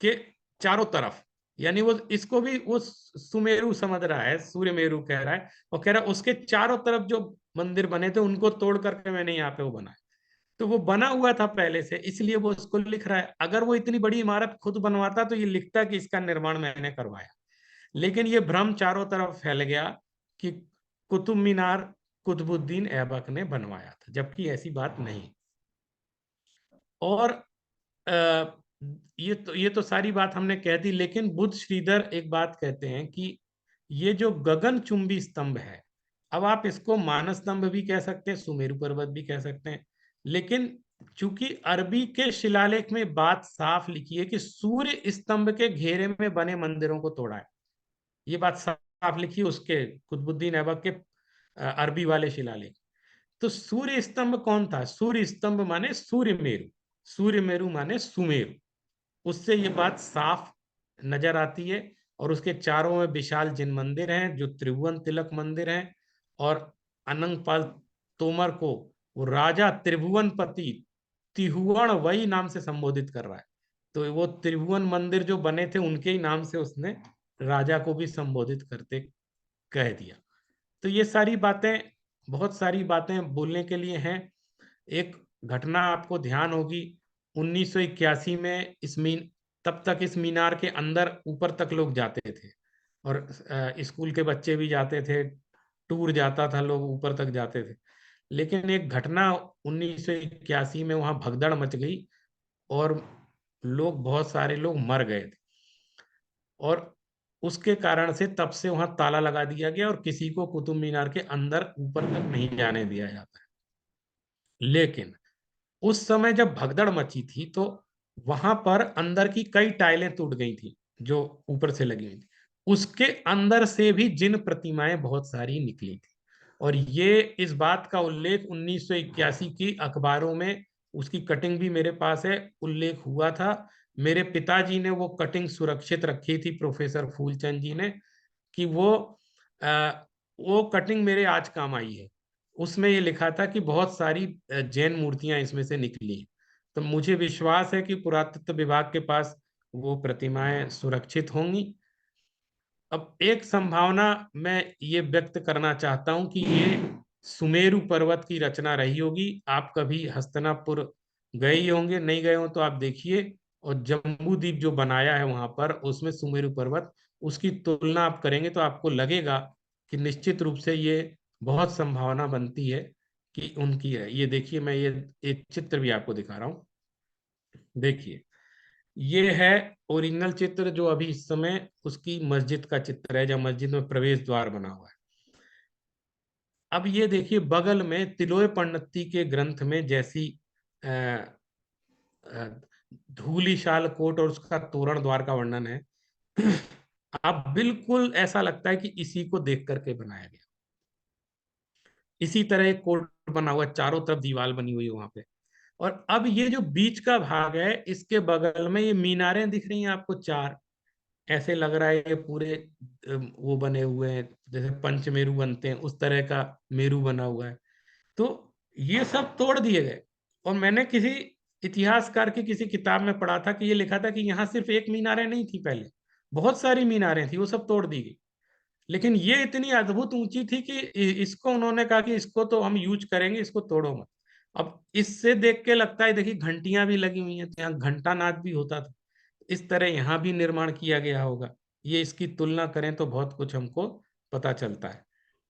के चारों तरफ, यानी वो इसको भी वो सुमेरु समझ रहा है, सूर्य मेरु कह रहा है, और कह रहा है उसके चारों तरफ जो मंदिर बने थे उनको तोड़ करके मैंने यहाँ पे वो बनाया। तो वो बना हुआ था पहले से, इसलिए वो उसको लिख रहा है। अगर वो इतनी बड़ी इमारत खुद बनवाता तो ये लिखता कि इसका निर्माण मैंने करवाया। लेकिन ये भ्रम चारों तरफ फैल गया कि कुतुब मीनार कुतुबुद्दीन ऐबक ने बनवाया था, जबकि ऐसी बात नहीं। और अ, ये तो सारी बात हमने कह दी, लेकिन बुद्ध श्रीधर एक बात कहते हैं कि ये जो गगनचुंबी स्तंभ है, अब आप इसको मानस स्तंभ भी कह सकते हैं, सुमेरु पर्वत भी कह सकते हैं, लेकिन चूंकि अरबी के शिलालेख में बात साफ लिखी है कि सूर्य स्तंभ के घेरे में बने मंदिरों को तोड़ा है, ये बात साफ लिखी है उसके कुतुबुद्दीन ऐबक के अरबी वाले शिलालेख। तो सूर्य स्तंभ कौन था? सूर्य स्तंभ माने सूर्य मेरु, सूर्य मेरु माने सुमेरु, उससे ये बात साफ नजर आती है। और उसके चारों में विशाल जिन मंदिर हैं, जो त्रिभुवन तिलक मंदिर हैं, और अनंगपाल तोमर को वो राजा त्रिभुवनपति तिहुवन वही नाम से संबोधित कर रहा है। तो वो त्रिभुवन मंदिर जो बने थे उनके ही नाम से उसने राजा को भी संबोधित करते कह दिया। तो ये सारी बातें, बहुत सारी बातें बोलने के लिए हैं। एक घटना आपको ध्यान होगी, 1981 में तब तक इस मीनार के अंदर ऊपर तक लोग जाते थे, और स्कूल के बच्चे भी जाते थे, टूर जाता था, लोग ऊपर तक जाते थे। लेकिन एक घटना 1981 में वहां भगदड़ मच गई, और बहुत सारे लोग मर गए थे, और उसके कारण से तब से वहां ताला लगा दिया गया, और किसी को कुतुब मीनार के अंदर ऊपर तक नहीं जाने दिया जाता है। लेकिन उस समय जब भगदड़ मची थी, तो वहां पर अंदर की कई टाइलें टूट गई थी जो ऊपर से लगी हुई थी, उसके अंदर से भी जिन प्रतिमाएं बहुत सारी निकली थी। और ये इस बात का उल्लेख 1981 की अखबारों में, उसकी कटिंग भी मेरे पास है, उल्लेख हुआ था। मेरे पिताजी ने वो कटिंग सुरक्षित रखी थी, प्रोफेसर फूलचंद जी ने, कि आ, वो कटिंग मेरे आज काम आई है। उसमें ये लिखा था कि बहुत सारी जैन मूर्तियां इसमें से निकली। तो मुझे विश्वास है कि पुरातत्व विभाग के पास वो प्रतिमाएं सुरक्षित होंगी। अब एक संभावना मैं ये व्यक्त करना चाहता हूं कि ये सुमेरु पर्वत की रचना रही होगी। आप कभी हस्तिनापुर गए ही होंगे, नहीं गए हो तो आप देखिए, और जम्बू द्वीप जो बनाया है वहां पर, उसमें सुमेरु पर्वत, उसकी तुलना आप करेंगे तो आपको लगेगा कि निश्चित रूप से ये बहुत संभावना बनती है कि उनकी है। ये देखिए, मैं ये एक चित्र भी आपको दिखा रहा हूँ, देखिए, ये है ओरिजिनल चित्र जो अभी इस समय उसकी मस्जिद का चित्र है, जब मस्जिद में प्रवेश द्वार बना हुआ है। अब ये देखिए, बगल में तिलोय पंडिती के ग्रंथ में जैसी अ, अ, धूलिशाल कोट और उसका तोरण द्वार का वर्णन है, अब बिल्कुल ऐसा लगता है कि इसी को देख करके बनाया गया। इसी तरह एक कोट बना हुआ है, चारों तरफ दीवार बनी हुई है वहां पे। और अब ये जो बीच का भाग है, इसके बगल में ये मीनारें दिख रही हैं आपको चार, ऐसे लग रहा है ये पूरे वो बने हुए हैं, जैसे पंचमेरु बनते हैं उस तरह का मेरू बना हुआ है। तो ये सब तोड़ दिए गए। और मैंने किसी इतिहासकार की किसी किताब में पढ़ा था कि ये लिखा था कि यहाँ सिर्फ एक मीनारें नहीं थी, पहले बहुत सारी मीनारें थी, वो सब तोड़ दी गई। लेकिन ये इतनी अद्भुत ऊंची थी कि इसको उन्होंने कहा कि इसको तो हम यूज करेंगे, इसको तोड़ो मत। अब इससे देख के लगता है, देखिए घंटियां भी लगी हुई हैं, तो यहाँ घंटा नाद भी होता था, इस तरह यहाँ भी निर्माण किया गया होगा। ये इसकी तुलना करें तो बहुत कुछ हमको पता चलता है।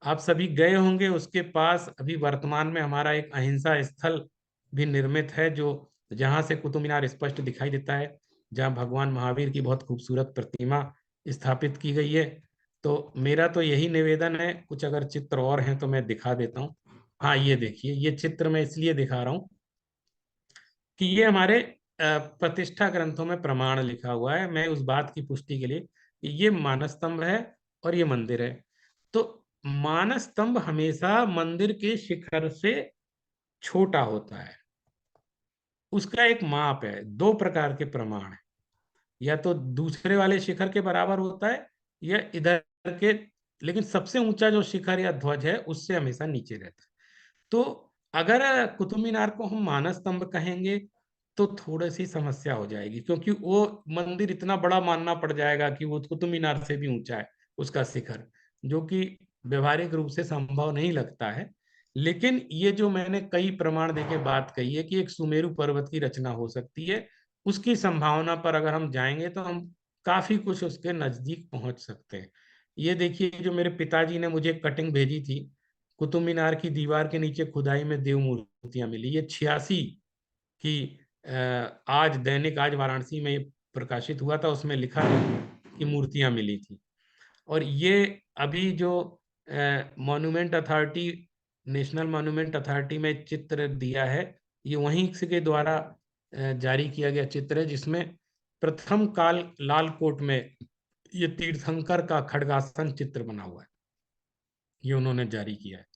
आप सभी गए होंगे उसके पास, अभी वर्तमान में हमारा एक अहिंसा स्थल भी निर्मित है, जो जहाँ से कुतुब मीनार स्पष्ट दिखाई देता है, जहाँ भगवान महावीर की बहुत खूबसूरत प्रतिमा स्थापित की गई है। तो मेरा तो यही निवेदन है, कुछ अगर चित्र और हैं तो मैं दिखा देता हूँ। हाँ, ये देखिए, ये चित्र मैं इसलिए दिखा रहा हूँ कि ये हमारे प्रतिष्ठा ग्रंथों में प्रमाण लिखा हुआ है, मैं उस बात की पुष्टि के लिए कि ये मानस स्तंभ है और ये मंदिर है। तो मानस स्तंभ हमेशा मंदिर के शिखर से छोटा होता है, उसका एक माप है, दो प्रकार के प्रमाण है, या तो दूसरे वाले शिखर के बराबर होता है, या इधर के, लेकिन सबसे ऊंचा जो शिखर या ध्वज है उससे हमेशा नीचे रहता है। तो अगर कुतुब मीनार को हम मानस स्तंभ कहेंगे तो थोड़ी सी समस्या हो जाएगी, क्योंकि वो मंदिर इतना बड़ा मानना पड़ जाएगा कि वो कुतुब मीनार से भी ऊंचा है उसका शिखर, जो कि व्यवहारिक रूप से संभव नहीं लगता है। लेकिन ये जो मैंने कई प्रमाण देके बात कही है कि एक सुमेरु पर्वत की रचना हो सकती है, उसकी संभावना पर अगर हम जाएंगे तो हम काफी कुछ उसके नजदीक पहुंच सकते हैं। ये देखिए, जो मेरे पिताजी ने मुझे कटिंग भेजी थी कुतुब मीनार की दीवार के नीचे खुदाई में देव मूर्तियां मिली। ये 86 की आज दैनिक आज वाराणसी में प्रकाशित हुआ था, उसमें लिखा है कि मूर्तियां मिली थी। और ये अभी जो monument authority, national monument authority में चित्र दिया है, ये वहीं से के द्वारा जारी किया गया चित्र है, जिसमें प्रथम काल लाल कोट में ये तीर्थंकर का खड्गासन चित्र बना हुआ है, ये उन्होंने जारी किया है।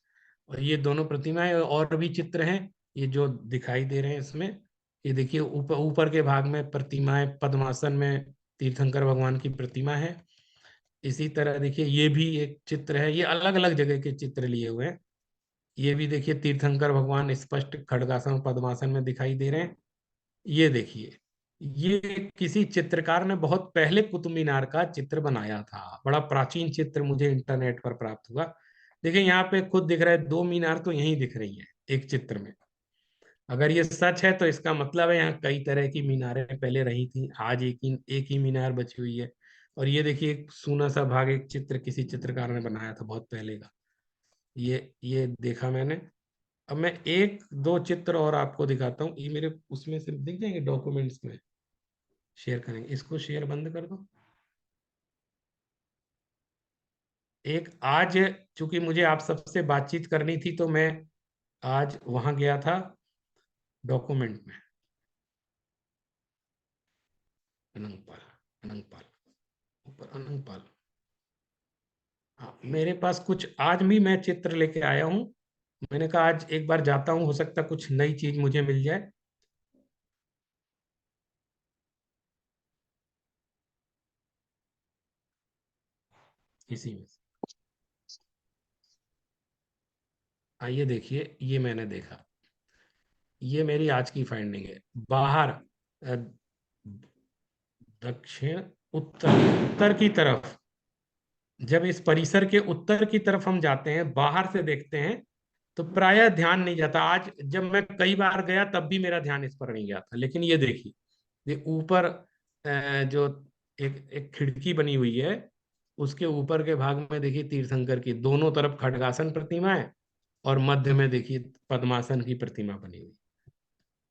और ये दोनों प्रतिमाएं और भी चित्र हैं, ये जो दिखाई दे रहे हैं इसमें, ये देखिए ऊपर ऊपर के भाग में प्रतिमाएं पद्मासन में तीर्थंकर भगवान की प्रतिमा है। इसी तरह देखिए ये भी एक चित्र है, ये अलग अलग जगह के चित्र लिए हुए हैं। ये भी देखिए तीर्थंकर भगवान स्पष्ट खड्गासन पद्मासन में दिखाई दे रहे हैं। ये देखिए, ये किसी चित्रकार ने बहुत पहले कुतुब मीनार का चित्र बनाया था, बड़ा प्राचीन चित्र मुझे इंटरनेट पर प्राप्त हुआ। देखिए यहाँ पे खुद दिख रहा है, दो मीनार तो यहीं दिख रही है एक चित्र में। अगर ये सच है तो इसका मतलब है यहाँ कई तरह की मीनारें पहले रही थी, आज एक ही मीनार बची हुई है। और ये देखिए एक सूना सा भाग, एक चित्र किसी चित्रकार ने बनाया था बहुत पहले का, ये देखा मैंने। अब मैं एक दो चित्र और आपको दिखाता हूँ, ये मेरे उसमें से दिख जाएंगे डॉक्यूमेंट्स में, शेयर करेंगे। इसको शेयर बंद कर दो। एक आज, चूंकि मुझे आप सबसे बातचीत करनी थी तो मैं आज वहां गया था डॉक्यूमेंट में। अनंगपाल, अनंगपाल, ऊपर अनंगपाल। हाँ, मेरे पास कुछ आज भी मैं चित्र लेके आया हूँ। मैंने कहा आज एक बार जाता हूँ, हो सकता कुछ नई चीज मुझे मिल जाए। इसी में आइए देखिए, ये मैंने देखा, ये मेरी आज की फाइंडिंग है। बाहर दक्षिण उत्तर उत्तर की तरफ, जब इस परिसर के उत्तर की तरफ हम जाते हैं, बाहर से देखते हैं, तो प्रायः ध्यान नहीं जाता। आज जब मैं कई बार गया तब भी मेरा ध्यान इस पर नहीं गया था, लेकिन ये देखिए, ये ऊपर जो एक एक खिड़की बनी हुई है, उसके ऊपर के भाग में देखिए तीर्थंकर की दोनों तरफ खड्गासन प्रतिमा है, और मध्य में देखिए पद्मासन की प्रतिमा बनी हुई।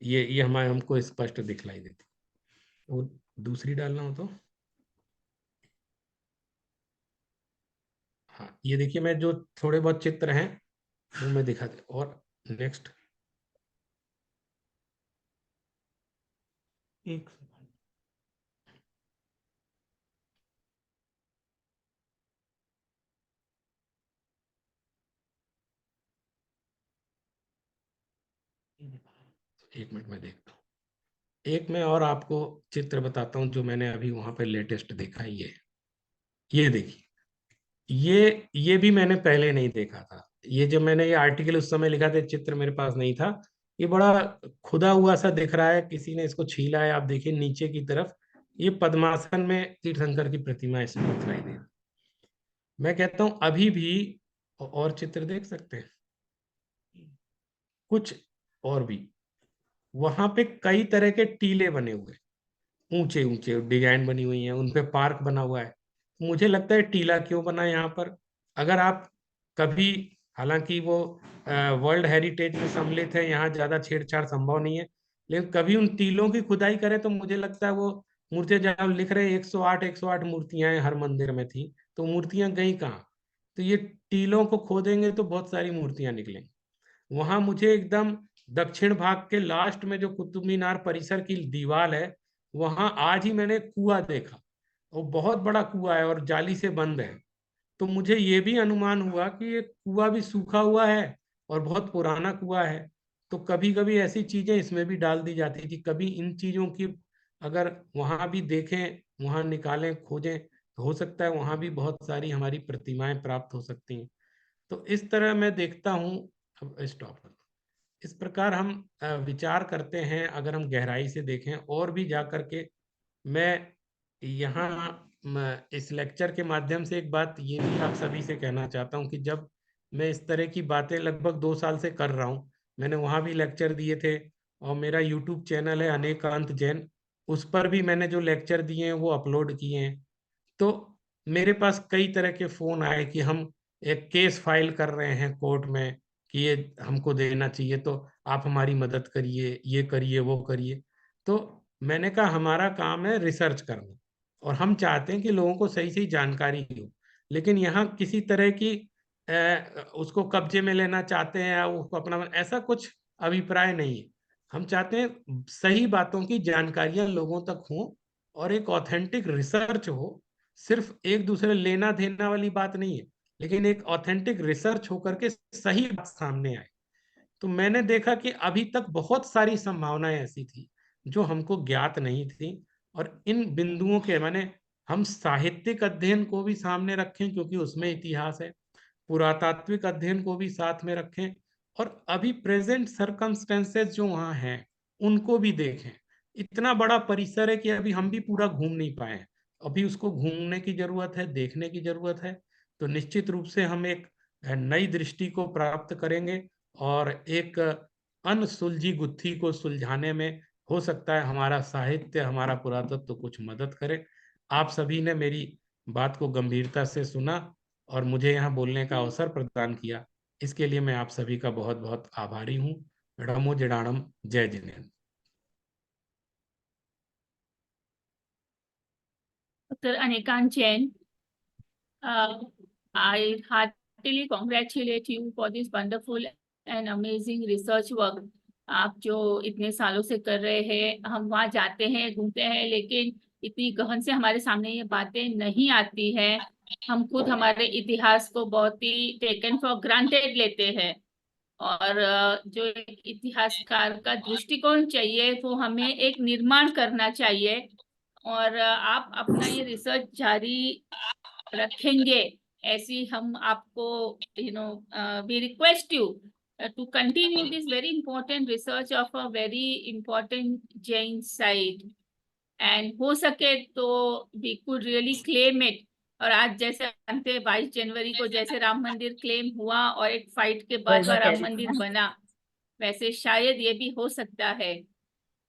ये हमारे हमको स्पष्ट दिखलाई देती। वो दूसरी डालना हो तो, हाँ ये देखिए, मैं जो थोड़े बहुत चित्र हैं वो मैं दिखा दे। और नेक्स्ट, एक एक मिनट में देखता हूँ। एक मैं और आपको चित्र बताता हूँ जो मैंने अभी वहां पे लेटेस्ट देखा है। ये देखिए, ये भी मैंने पहले नहीं देखा था। ये जब मैंने ये आर्टिकल उस समय लिखा था, चित्र मेरे पास नहीं था। ये बड़ा खुदा हुआ सा दिख रहा है, किसी ने इसको छीला है। आप देखिए नीचे की तरफ, ये पद्मासन में तीर्थंकर की प्रतिमा इसमें दिखाई दे रही है। मैं कहता हूं अभी भी और चित्र देख सकते हैं कुछ, और भी वहां पे कई तरह के टीले बने हुए, ऊंचे ऊंचे डिजाइन बनी हुई है, उनपे पार्क बना हुआ है। मुझे लगता है टीला क्यों बना है यहाँ पर। अगर आप कभी, हालांकि वो वर्ल्ड हेरिटेज में सम्मिलित है, यहाँ ज्यादा छेड़छाड़ संभव नहीं है, लेकिन कभी उन टीलों की खुदाई करें तो मुझे लगता है वो मूर्तियां, जहाँ लिख रहे हैं 108 मूर्तियां हर मंदिर में थी, तो मूर्तियां गई कहाँ। तो ये टीलों को खोदेंगे तो बहुत सारी मूर्तियां निकलेंगी। वहां मुझे एकदम दक्षिण भाग के लास्ट में जो कुतुब मीनार परिसर की दीवार है, वहां आज ही मैंने कुआं देखा। वो बहुत बड़ा कुआं है और जाली से बंद है। तो मुझे ये भी अनुमान हुआ कि ये कुआं भी सूखा हुआ है और बहुत पुराना कुआं है। तो कभी कभी ऐसी चीजें इसमें भी डाल दी जाती थी। कभी इन चीजों की अगर वहां भी देखें, वहां निकालें खोजें, तो हो सकता है वहां भी बहुत सारी हमारी प्रतिमाएं प्राप्त हो सकती हैं। तो इस तरह मैं देखता हूँ। अब स्टॉप। इस प्रकार हम विचार करते हैं, अगर हम गहराई से देखें और भी जा करके। मैं यहाँ इस लेक्चर के माध्यम से एक बात ये भी आप सभी से कहना चाहता हूँ कि जब मैं इस तरह की बातें लगभग 2 साल से कर रहा हूँ, मैंने वहाँ भी लेक्चर दिए थे, और मेरा यूट्यूब चैनल है अनेकांत जैन, उस पर भी मैंने जो लेक्चर दिए हैं वो अपलोड किए हैं। तो मेरे पास कई तरह के फोन आए कि हम एक केस फाइल कर रहे हैं कोर्ट में कि ये हमको देना चाहिए, तो आप हमारी मदद करिए, ये करिए, वो करिए। तो मैंने कहा हमारा काम है रिसर्च करना, और हम चाहते हैं कि लोगों को सही सही जानकारी हो। लेकिन यहाँ किसी तरह की उसको कब्जे में लेना चाहते हैं या उसको अपना, ऐसा कुछ अभिप्राय नहीं है। हम चाहते हैं सही बातों की जानकारियां लोगों तक हों और एक ऑथेंटिक रिसर्च हो। सिर्फ एक दूसरे लेना देना वाली बात नहीं है, लेकिन एक ऑथेंटिक रिसर्च होकर के सही बात सामने आए। तो मैंने देखा कि अभी तक बहुत सारी संभावनाएं ऐसी थी जो हमको ज्ञात नहीं थी, और इन बिंदुओं के माने हम साहित्यिक अध्ययन को भी सामने रखें क्योंकि उसमें इतिहास है, पुरातात्विक अध्ययन को भी साथ में रखें, और अभी प्रेजेंट सर्कमस्टेंसेस जो वहाँ हैं उनको भी देखें। इतना बड़ा परिसर है कि अभी हम भी पूरा घूम नहीं पाए हैं, अभी उसको घूमने की जरूरत है, देखने की जरूरत है। तो निश्चित रूप से हम एक नई दृष्टि को प्राप्त करेंगे, और एक अनसुलझी गुत्थी को सुलझाने में हो सकता है हमारा साहित्य, हमारा पुरातत्व तो कुछ मदद करे। आप सभी ने मेरी बात को गंभीरता से सुना और मुझे यहाँ बोलने का अवसर प्रदान किया, इसके लिए मैं आप सभी का बहुत बहुत आभारी हूँ। रमो जिडाणम, जय Jinendra. Dr. Anikant Jain, I heartily congratulate you for this wonderful and amazing research work. आप जो इतने सालों से कर रहे हैं, हम वहाँ जाते हैं, घूमते हैं, लेकिन इतनी गहन से हमारे सामने ये बातें नहीं आती हैं। हम खुद हमारे इतिहास को बहुत ही टेकन फॉर ग्रांटेड लेते हैं, और जो एक इतिहासकार का दृष्टिकोण चाहिए वो हमें एक निर्माण करना चाहिए। और आप अपना ये रिसर्च जारी रखेंगे, ऐसी हम आपको we request you to continue this very important research of a very important Jain site, and हो सके तो we could really claim it। और आज जैसे जानते हैं 22 जनवरी को जैसे राम मंदिर क्लेम हुआ और एक फाइट के बाद राम मंदिर बना, वैसे शायद ये भी हो सकता है।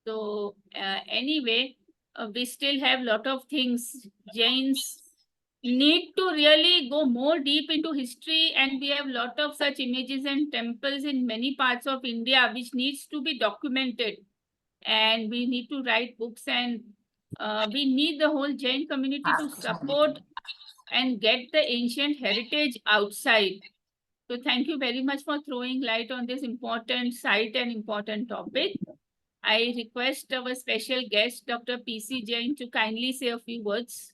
तो anyway, we still have lot of things. Jains need to really go more deep into history, and we have lot of such images and temples in many parts of India which needs to be documented, and we need to write books, and we need the whole Jain community to support and get the ancient heritage outside. So thank you very much for throwing light on this important site and important topic. I request our special guest, Dr. P.C. Jain, to kindly say a few words.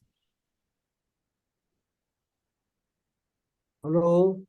Hello.